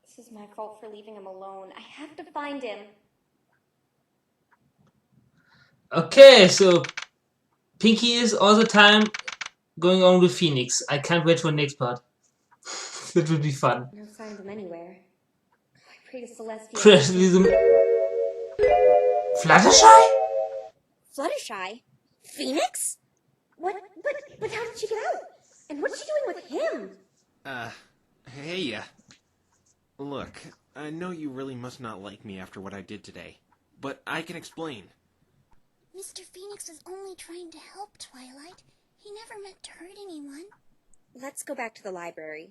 This is my fault for leaving him alone. I have to find him. Okay, so Pinky is all the time going on with Phoenix. I can't wait for the next part. It will be fun. No sign of him anywhere. I pray to Celestia. Fluttershy? Fluttershy? Phoenix? But how did she get out? And what's she doing with him? Hey, look, I know you really must not like me after what I did today, but I can explain. Mr. Phoenix was only trying to help, Twilight. He never meant to hurt anyone. Let's go back to the library.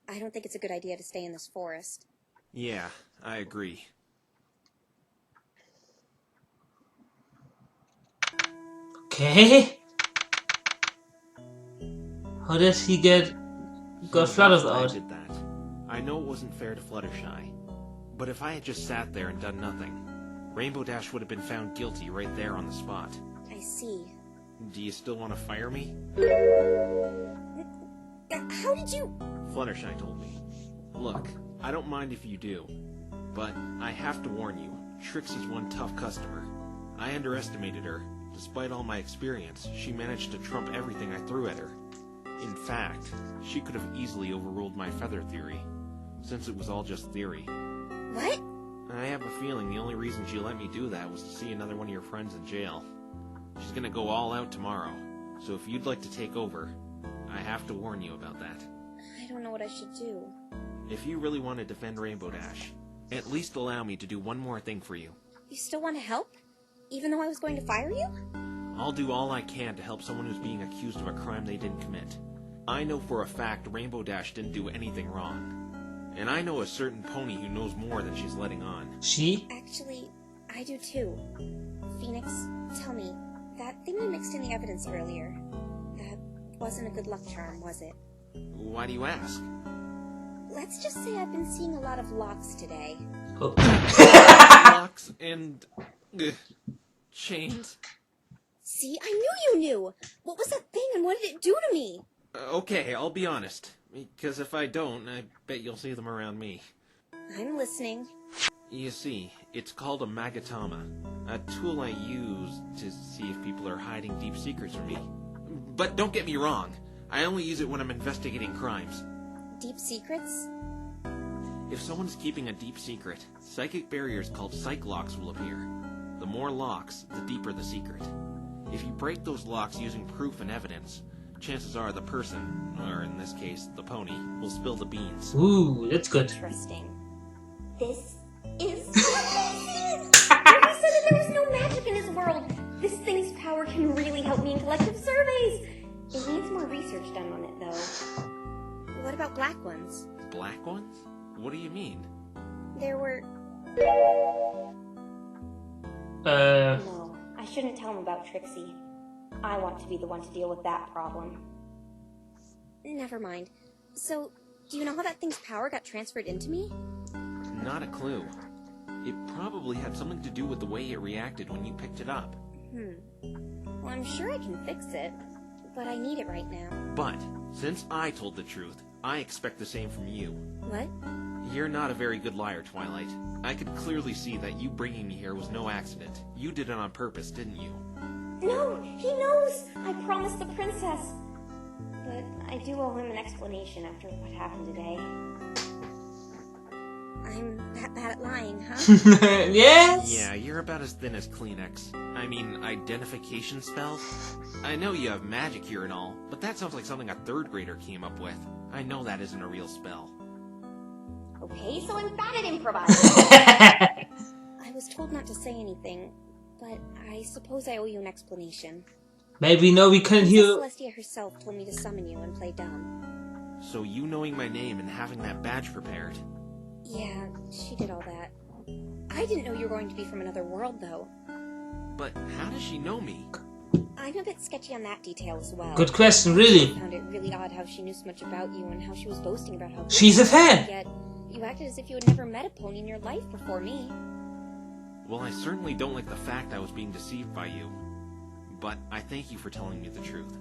I don't think it's a good idea to stay in this forest. Yeah, I agree. Okay. How did he got Flutters I out? did that. know it wasn't fair to Fluttershy, but if I had just sat there and done nothing, Rainbow Dash would have been found guilty right there on the spot. I see. Do you still want to fire me? How did you... Fluttershy told me. Look, I don't mind if you do, but I have to warn you, Trixie's one tough customer. I underestimated her. Despite all my experience, she managed to trump everything I threw at her. In fact, she could have easily overruled my feather theory, since it was all just theory. What? I have a feeling the only reason she let me do that was to see another one of your friends in jail. She's gonna go all out tomorrow, so if you'd like to take over, I have to warn you about that. I don't know what I should do. If you really want to defend Rainbow Dash, at least allow me to do one more thing for you. You still want to help? Even though I was going to fire you? I'll do all I can to help someone who's being accused of a crime they didn't commit. I know for a fact Rainbow Dash didn't do anything wrong. And I know a certain pony who knows more than she's letting on. She? Actually, I do too. Phoenix, tell me, that thing you mixed in the evidence earlier, that wasn't a good luck charm, was it? Why do you ask? Let's just say I've been seeing a lot of locks today. Oh. Locks and... chains? See, I knew you knew! What was that thing and what did it do to me? Okay, I'll be honest. Because if I don't, I bet you'll see them around me. I'm listening. You see, it's called a magatama, a tool I use to see if people are hiding deep secrets from me. But don't get me wrong, I only use it when I'm investigating crimes. Deep secrets? If someone's keeping a deep secret, psychic barriers called psych locks will appear. The more locks, the deeper the secret. If you break those locks using proof and evidence, chances are the person, or in this case, the pony, will spill the beans. Ooh, that's good. Interesting. This is He said that there was no magic in his world. This thing's power can really help me in collective surveys. It needs more research done on it, though. What about black ones? Black ones? What do you mean? There were... Uh... No, I shouldn't tell him about Trixie. I want to be the one to deal with that problem. Never mind. So, do you know how that thing's power got transferred into me? Not a clue. It probably had something to do with the way it reacted when you picked it up. Well, I'm sure I can fix it, but I need it right now. But, since I told the truth, I expect the same from you. What? You're not a very good liar, Twilight. I could clearly see that you bringing me here was no accident. You did it on purpose, didn't you? No, he knows! I promised the princess. But I do owe him an explanation after what happened today. I'm that bad at lying, huh? Yes? Yeah, you're about as thin as Kleenex. I mean, identification spells? I know you have magic here and all, but that sounds like something a third grader came up with. I know that isn't a real spell. Okay, so I'm bad at improvising. I was told not to say anything, but I suppose I owe you an explanation. Maybe no, we couldn't hear. Celestia herself told me to summon you and play dumb. So you knowing my name and having that badge prepared? Yeah, she did all that. I didn't know you were going to be from another world, though. But how does she know me? I'm a bit sketchy on that detail as well. Good question, really. I found it really odd how she knew so much about you and how she was boasting about how good She's you a fan. were, yet you acted as if you had never met a pony in your life before me. Well, I certainly don't like the fact I was being deceived by you. But I thank you for telling me the truth.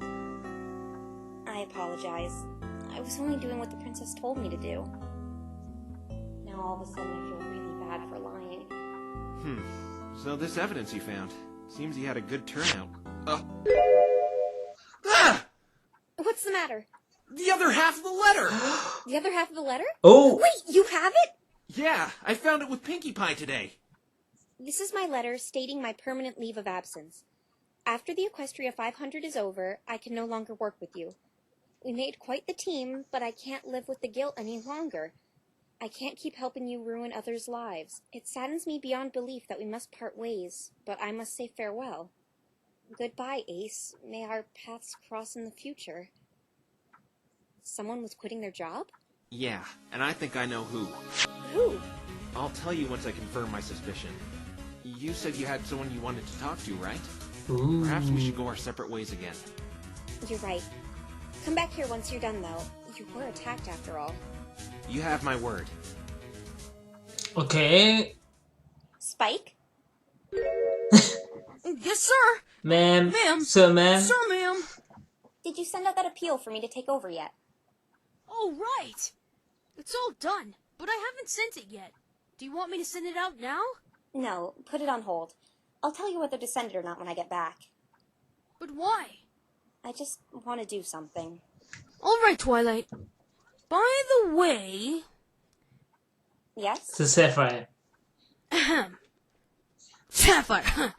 I apologize. I was only doing what the princess told me to do. Now all of a sudden I feel really bad for lying. So this evidence you found, seems you had a good turnout. What's the matter? The other half of the letter! The other half of the letter? Oh! Wait, you have it? Yeah, I found it with Pinkie Pie today. This is my letter stating my permanent leave of absence. After the Equestria 500 is over, I can no longer work with you. We made quite the team, but I can't live with the guilt any longer. I can't keep helping you ruin others' lives. It saddens me beyond belief that we must part ways, but I must say farewell. Goodbye, Ace. May our paths cross in the future. Someone was quitting their job? Yeah, and I think I know who. Who? I'll tell you once I confirm my suspicion. You said you had someone you wanted to talk to, right? Ooh. Perhaps we should go our separate ways again. You're right. Come back here once you're done, though. You were attacked after all. You have my word. Okay. Spike? Yes, sir. Ma'am. Ma'am. Sir, ma'am. Sir, ma'am. Did you send out that appeal for me to take over yet? Oh, right. It's all done, but I haven't sent it yet. Do you want me to send it out now? No, put it on hold. I'll tell you whether to send it or not when I get back. But why? I just want to do something. All right, Twilight. By the way... Yes? It's a sapphire. Ahem. Sapphire.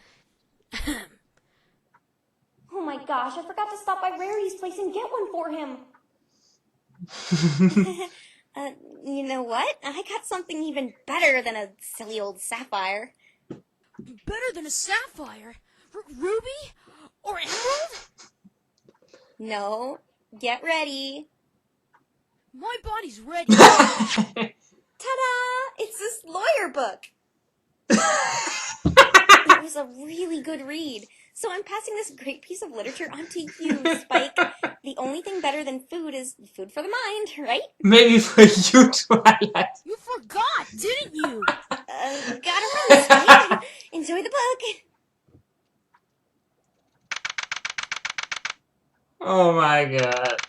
Oh my gosh, I forgot to stop by Rarity's place and get one for him. You know what? I got something even better than a silly old sapphire. Better than a sapphire? Ruby? Or emerald? No. Get ready. My body's ready. Ta-da! It's this lawyer book. It was a really good read. So I'm passing this great piece of literature on to you, Spike. The only thing better than food is food for the mind, right? Maybe for you, Twilight. You forgot, didn't you? Gotta run, Spike. Enjoy the book. Oh my god.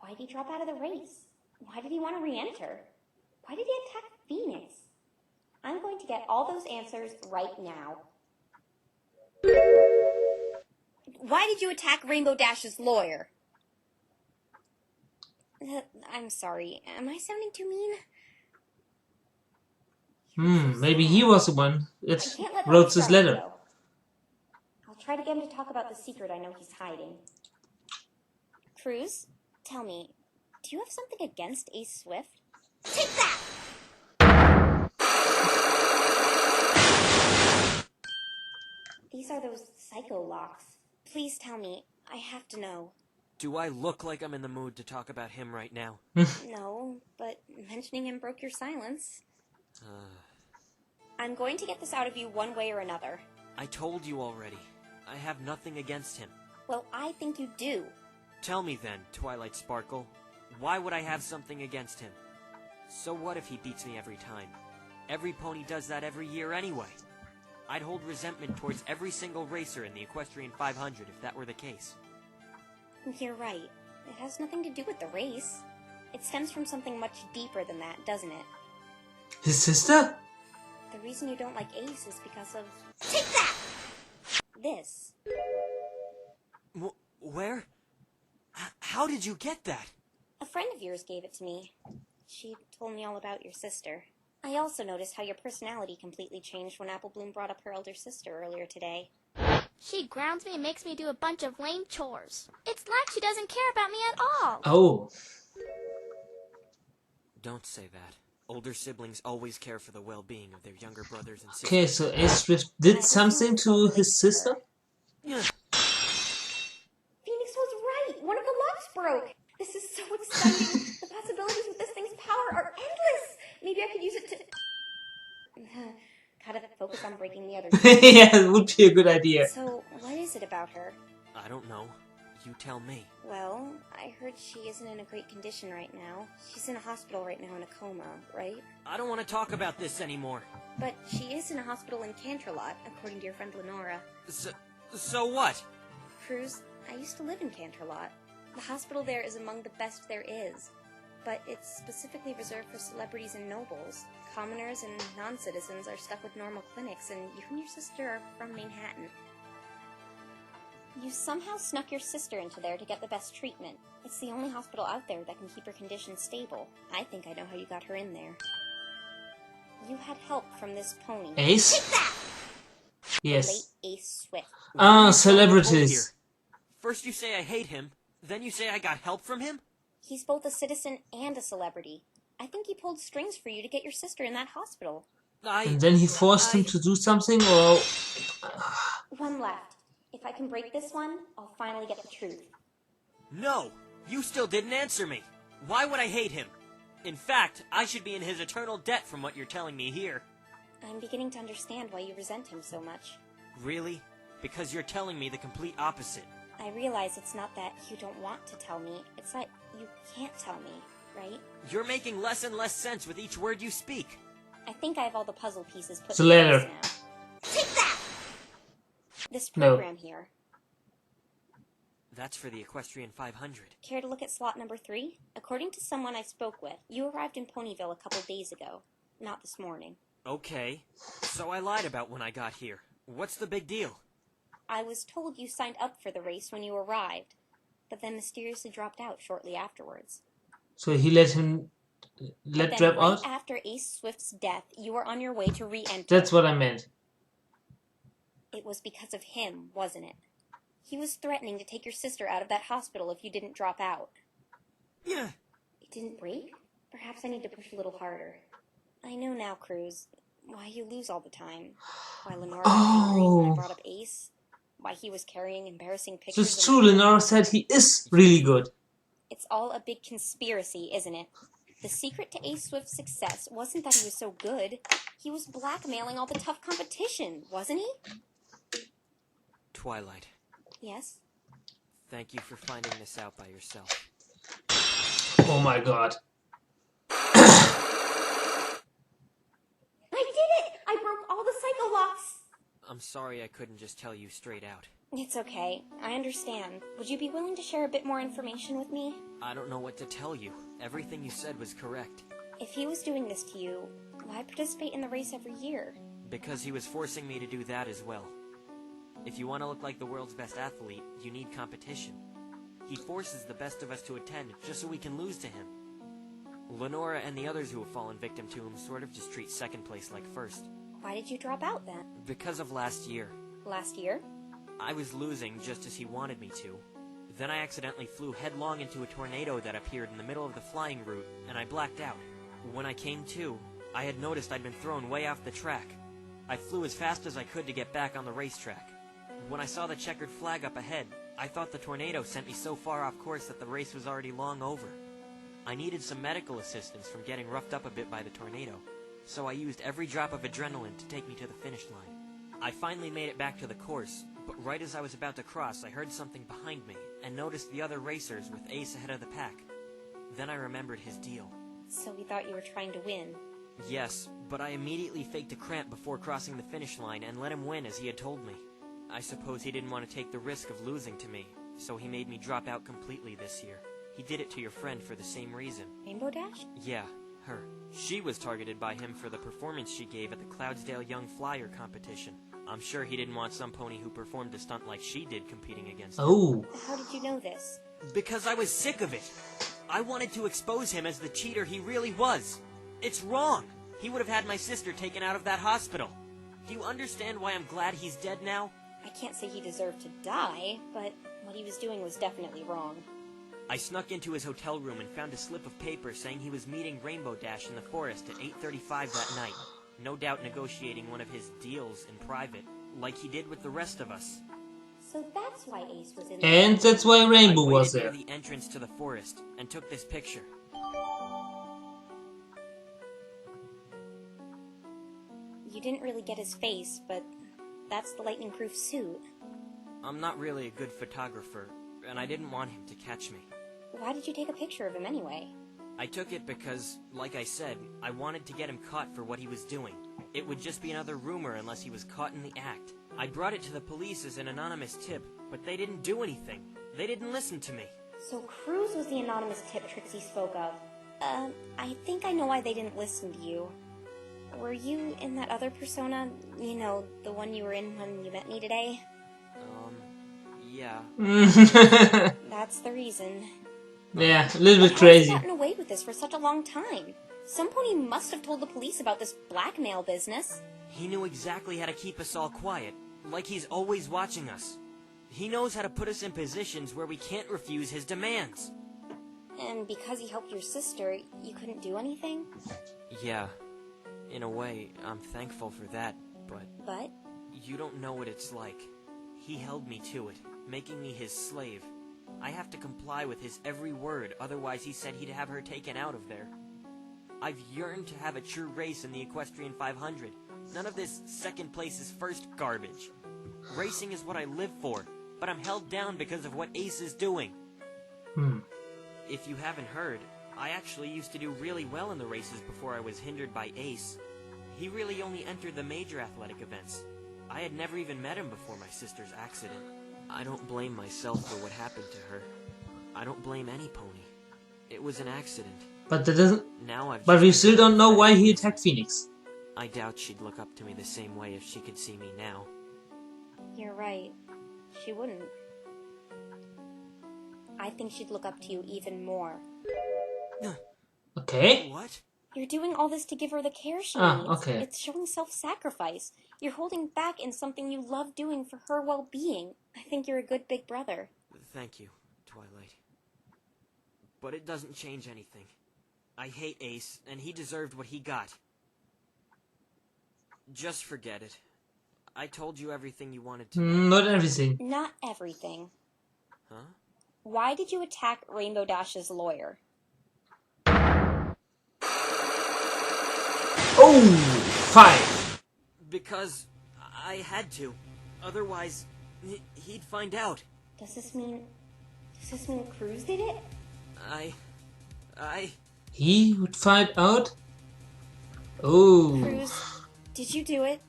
Why did he drop out of the race? Why did he want to re-enter? Why did he attack Phoenix? I'm going to get all those answers right now. Why did you attack Rainbow Dash's lawyer? I'm sorry. Am I sounding too mean? Maybe he was the one that I can't let that wrote this distract letter. me, though. I'll try to get him to talk about the secret I know he's hiding. Cruz, tell me, do you have something against Ace Swift? Take that! These are those psycho locks. Please tell me. I have to know. Do I look like I'm in the mood to talk about him right now? No, but mentioning him broke your silence. I'm going to get this out of you one way or another. I told you already. I have nothing against him. Well, I think you do. Tell me then, Twilight Sparkle. Why would I have something against him? So what if he beats me every time? Every pony does that every year anyway. I'd hold resentment towards every single racer in the Equestrian 500 if that were the case. You're right. It has nothing to do with the race. It stems from something much deeper than that, doesn't it? His sister? The reason you don't like Ace is because of... Take that! This. Where? How did you get that? A friend of yours gave it to me. She told me all about your sister. I also noticed how your personality completely changed when Apple Bloom brought up her elder sister earlier today. She grounds me and makes me do a bunch of lame chores. It's like she doesn't care about me at all. Oh. Don't say that. Older siblings always care for the well-being of their younger brothers and sisters. Okay, so Ace Swift did something to his sister? Phoenix was right! One of the locks broke! This is so exciting! The possibilities with this thing's power are endless! Maybe I could use it to... Gotta focus on breaking the other two. Yeah, it would be a good idea. So, what is it about her? I don't know. You tell me. Well, I heard she isn't in a great condition right now. She's in a hospital right now in a coma, right? I don't want to talk about this anymore. But she is in a hospital in Canterlot, according to your friend Lenora. So what? Cruz, I used to live in Canterlot. The hospital there is among the best there is. But it's specifically reserved for celebrities and nobles. Commoners and non-citizens are stuck with normal clinics, and you and your sister are from Manhattan. You somehow snuck your sister into there to get the best treatment. It's the only hospital out there that can keep her condition stable. I think I know how you got her in there. You had help from this pony. Ace? Take that! Yes. Late Ace Swift. Ah, celebrities. First you say I hate him, then you say I got help from him? He's both a citizen and a celebrity. I think he pulled strings for you to get your sister in that hospital. And then he forced him to do something, or... One left. If I can break this one, I'll finally get the truth. No! You still didn't answer me! Why would I hate him? In fact, I should be in his eternal debt from what you're telling me here. I'm beginning to understand why you resent him so much. Really? Because you're telling me the complete opposite. I realize it's not that you don't want to tell me. It's that You can't tell me, right? You're making less and less sense with each word you speak. I think I have all the puzzle pieces put It's a in letter. place now. Take that! This No. program here. That's for the Equestrian 500. Care to look at slot number 3? According to someone I spoke with, you arrived in Ponyville a couple days ago. Not this morning. Okay. So I lied about when I got here. What's the big deal? I was told you signed up for the race when you arrived, but then mysteriously dropped out shortly afterwards. So he let him But drop then right out? after Ace Swift's death, you were on your way to re-enter. That's what I meant. It was because of him, wasn't it? He was threatening to take your sister out of that hospital if you didn't drop out. Yeah. It didn't break? Perhaps I need to push a little harder. I know now, Cruz, why you lose all the time. Why Lenora was angry when I brought up Ace. Why he was carrying embarrassing So pictures. it's true, Lenora said he is really good. It's all a big conspiracy, isn't it? The secret to Ace Swift's success wasn't that he was so good. He was blackmailing all the tough competition, wasn't he? Twilight, Yes? thank you for finding this out by yourself. Oh my god. I did it! I broke all the psycho locks! I'm sorry I couldn't just tell you straight out. It's okay. I understand. Would you be willing to share a bit more information with me? I don't know what to tell you. Everything you said was correct. If he was doing this to you, why participate in the race every year? Because he was forcing me to do that as well. If you want to look like the world's best athlete, you need competition. He forces the best of us to attend just so we can lose to him. Lenora and the others who have fallen victim to him sort of just treat second place like first. Why did you drop out then? Because of last year. Last year? I was losing just as he wanted me to. Then I accidentally flew headlong into a tornado that appeared in the middle of the flying route, and I blacked out. When I came to, I had noticed I'd been thrown way off the track. I flew as fast as I could to get back on the racetrack. When I saw the checkered flag up ahead, I thought the tornado sent me so far off course that the race was already long over. I needed some medical assistance from getting roughed up a bit by the tornado, so I used every drop of adrenaline to take me to the finish line. I finally made it back to the course, but right as I was about to cross, I heard something behind me and noticed the other racers with Ace ahead of the pack. Then I remembered his deal. So he thought you were trying to win. Yes, but I immediately faked a cramp before crossing the finish line and let him win as he had told me. I suppose he didn't want to take the risk of losing to me, so he made me drop out completely this year. He did it to your friend for the same reason. Rainbow Dash? Yeah, her. She was targeted by him for the performance she gave at the Cloudsdale Young Flyer competition. I'm sure he didn't want some pony who performed a stunt like she did competing against him. Oh. How did you know this? Because I was sick of it. I wanted to expose him as the cheater he really was. It's wrong. He would have had my sister taken out of that hospital. Do you understand why I'm glad he's dead now? I can't say he deserved to die, but what he was doing was definitely wrong. I snuck into his hotel room and found a slip of paper saying he was meeting Rainbow Dash in the forest at 8:35 that night. No doubt negotiating one of his deals in private, like he did with the rest of us. So that's why Ace was in And that's why Rainbow I was waited there. near the entrance to the forest and took this picture. You didn't really get his face, but that's the lightning-proof suit. I'm not really a good photographer, and I didn't want him to catch me. Why did you take a picture of him anyway? I took it because, like I said, I wanted to get him caught for what he was doing. It would just be another rumor unless he was caught in the act. I brought it to the police as an anonymous tip, but they didn't do anything. They didn't listen to me. So Cruz was the anonymous tip Trixie spoke of. I think I know why they didn't listen to you. Were you in that other persona? You know, the one you were in when you met me today? Yeah. That's the reason. Yeah, a little bit How crazy. has he gotten away with this for such a long time? Some pony must have told the police about this blackmail business. He knew exactly how to keep us all quiet, like he's always watching us. He knows how to put us in positions where we can't refuse his demands. And because he helped your sister, you couldn't do anything? Yeah. In a way, I'm thankful for that, but... But? You don't know what it's like. He held me to it, making me his slave. I have to comply with his every word, otherwise he said he'd have her taken out of there. I've yearned to have a true race in the Equestrian 500. None of this second place is first garbage. Racing is what I live for, but I'm held down because of what Ace is doing. if you haven't heard, I actually used to do really well in the races before I was hindered by Ace. He really only entered the major athletic events. I had never even met him before my sister's accident. I don't blame myself for what happened to her. I don't blame any pony. It was an accident. But that doesn't. Now But we still don't know why he attacked Phoenix. I doubt she'd look up to me the same way if she could see me now. You're right. She wouldn't. I think she'd look up to you even more. Okay. What? You're doing all this to give her the care she Ah, needs. okay. It's showing self-sacrifice. You're holding back in something you love doing for her well-being. I think you're a good big brother. Thank you, Twilight. But it doesn't change anything. I hate Ace, and he deserved what he got. Just forget it. I told you everything you wanted to know. Not everything. Not everything. Huh? Why did you attack Rainbow Dash's lawyer? Oh, 5. Because I had to. Otherwise, he'd find out. Does this mean Cruz did it? He would find out? Oh. Cruz, did you do it?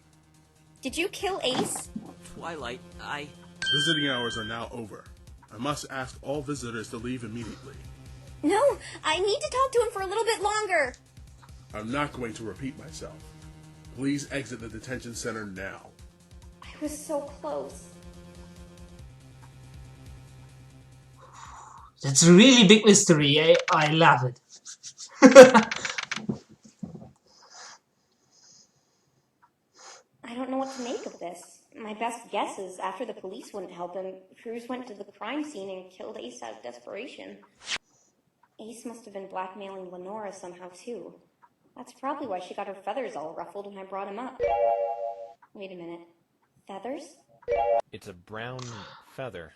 Did you kill Ace? Twilight, Visiting hours are now over. I must ask all visitors to leave immediately. No, I need to talk to him for a little bit longer. I'm not going to repeat myself. Please exit the detention center now. I was so close. That's a really big mystery. I love it. I don't know what to make of this. My best guess is after the police wouldn't help him, Cruz went to the crime scene and killed Ace out of desperation. Ace must have been blackmailing Lenora somehow too. That's probably why she got her feathers all ruffled when I brought him up. Wait a minute. Feathers? It's a brown feather.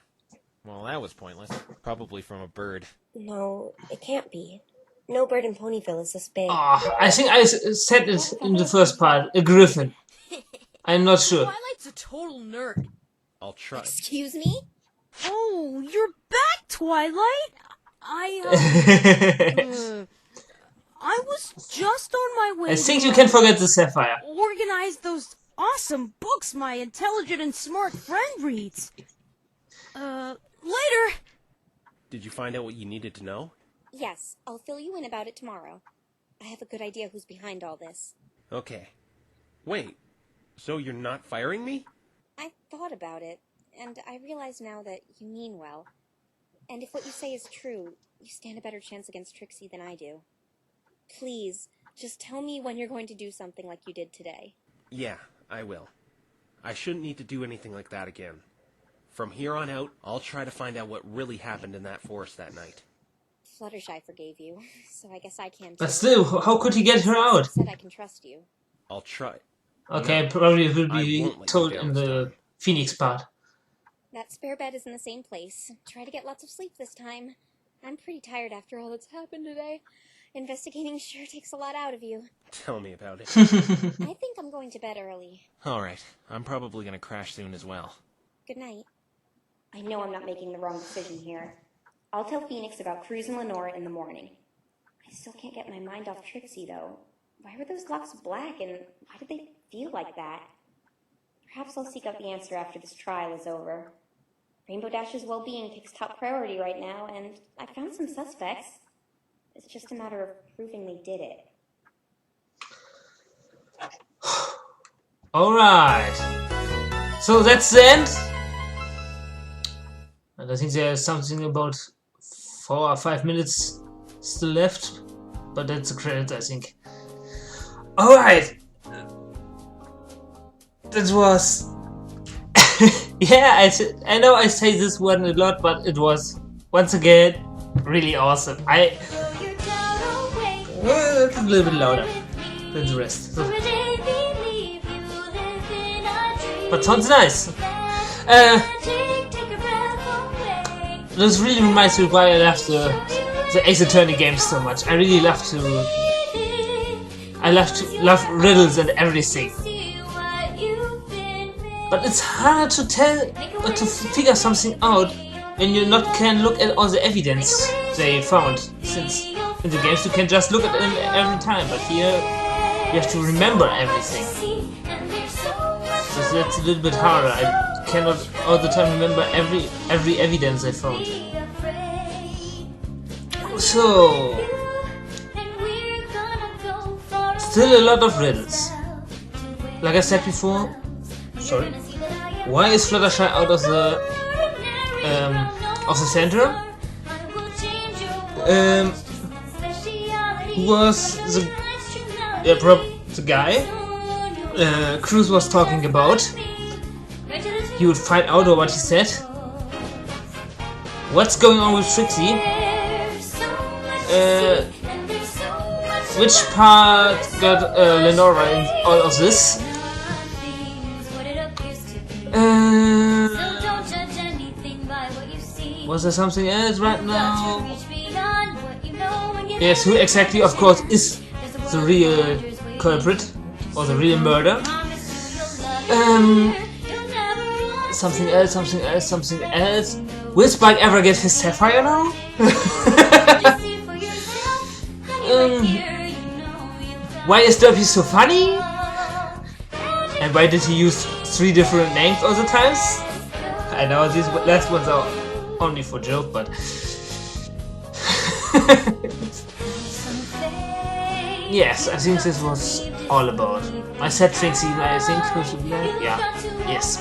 Well, that was pointless. Probably from a bird. No, it can't be. No bird in Ponyville is this big. I think I said it in the first part. A griffin. I'm not sure. Twilight's a total nerd. I'll try. Excuse me? Oh, you're back, Twilight! I was just on my way I think you can forget the sapphire. organize those awesome books my intelligent and smart friend reads. Later! Did you find out what you needed to know? Yes, I'll fill you in about it tomorrow. I have a good idea who's behind all this. Okay. Wait, so you're not firing me? I thought about it, and I realize now that you mean well. And if what you say is true, you stand a better chance against Trixie than I do. Please, just tell me when you're going to do something like you did today. Yeah, I will. I shouldn't need to do anything like that again. From here on out, I'll try to find out what really happened in that forest that night. Fluttershy forgave you, so I guess I can too. But still, how could he get her out? Said I can trust you. I'll try. Okay, No, probably it will I be won't let you told down in this the time. Phoenix part. That spare bed is in the same place. Try to get lots of sleep this time. I'm pretty tired after all that's happened today. Investigating sure takes a lot out of you. Tell me about it. I think I'm going to bed early. Alright, I'm probably gonna crash soon as well. Good night. I know I'm not making the wrong decision here. I'll tell Phoenix about Cruz and Lenora in the morning. I still can't get my mind off Trixie, though. Why were those locks black, and why did they feel like that? Perhaps I'll seek out the answer after this trial is over. Rainbow Dash's well-being takes top priority right now, and I found some suspects. It's just a matter of proving they did it. Alright. So that's the end. And I think there's something about 4 or 5 minutes still left. But that's the credit, I think. Alright. That was... yeah, I know I say this one a lot, but it was, once again, really awesome. It's a little bit louder than the rest. So. But sounds nice. This really reminds me why I love the Ace Attorney games so much. I really love love riddles and everything. But it's hard to tell or to figure something out when you not can look at all the evidence they found, since in the games you can just look at them every time, but here you have to remember everything. So that's a little bit harder. I cannot all the time remember every evidence I found. So still a lot of riddles. Like I said before, sorry. Why is Fluttershy out of the center? Who was the guy Cruz was talking about? He would find out what he said. What's going on with Trixie? Which part got Lenora in all of this? Was there something else right now? Yes, who exactly, of course, is the real culprit or the real murder? Something else. Will Spike ever get his sapphire now? Why is Derpy so funny? And why did he use 3 different names all the times? I know these last ones are only for joke, but yes, I think this was all about. I said Trixie, I think, yeah, yes.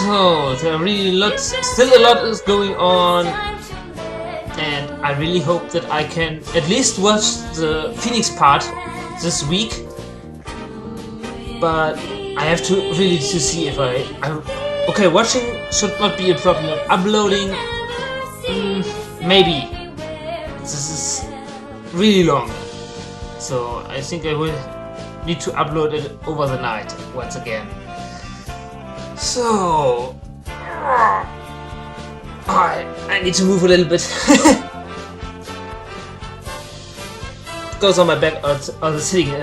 So there are really still a lot is going on, and I really hope that I can at least watch the Phoenix part this week. But I have to really see if okay, watching should not be a problem. Uploading, maybe. This is really long, so I think I will need to upload it over the night once again. So I need to move a little bit. Goes on my back or the sitting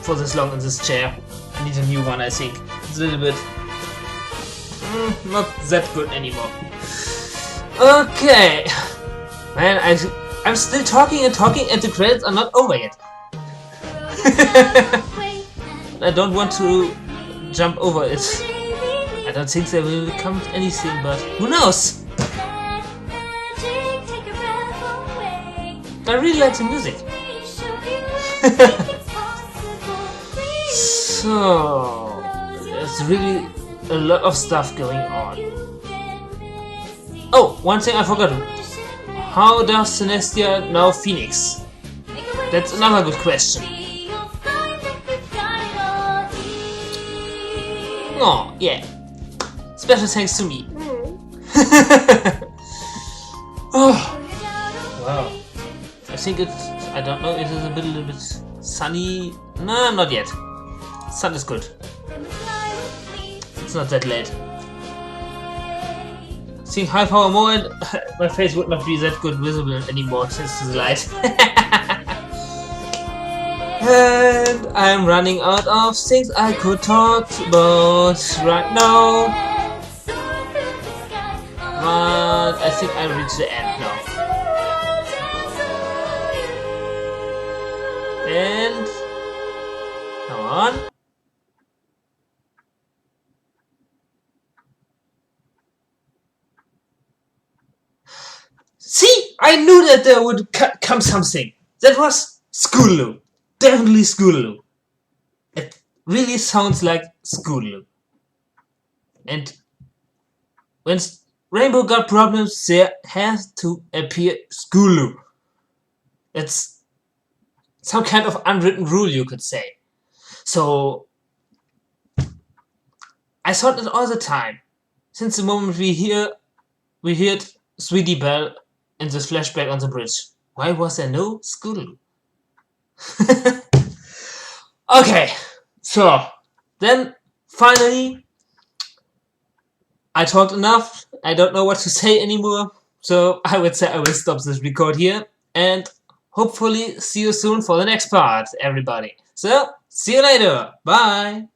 for this long in this chair. I need a new one, I think. It's a little bit not that good anymore. Okay, man, I'm still talking and the credits are not over yet. I don't want to jump over it. I don't think there will come anything, but who knows? I really like the music. So there's really a lot of stuff going on. Oh, one thing I forgot. How does Celestia know Phoenix? That's another good question. Oh, yeah. Special thanks to me. Oh, wow. I think I don't know, it is a little bit sunny. No, not yet. Sun is good. It's not that late. Seeing high power more and my face would not be that good visible anymore since the light. And I'm running out of things I could talk about right now. But I think I reached the end now. And come on. See, I knew that there would come something. That was Schooloo. Definitely Schooloo. It really sounds like Schooloo. And when Rainbow got problems, there has to appear Schooloo. It's some kind of unwritten rule, you could say. So I thought it all the time. Since the moment we heard Sweetie Belle in this flashback on the bridge. Why was there no Schooloo? Okay, so then finally I talked enough. I don't know what to say anymore, so I would say I will stop this record here and hopefully see you soon for the next part, everybody. So see you later. Bye.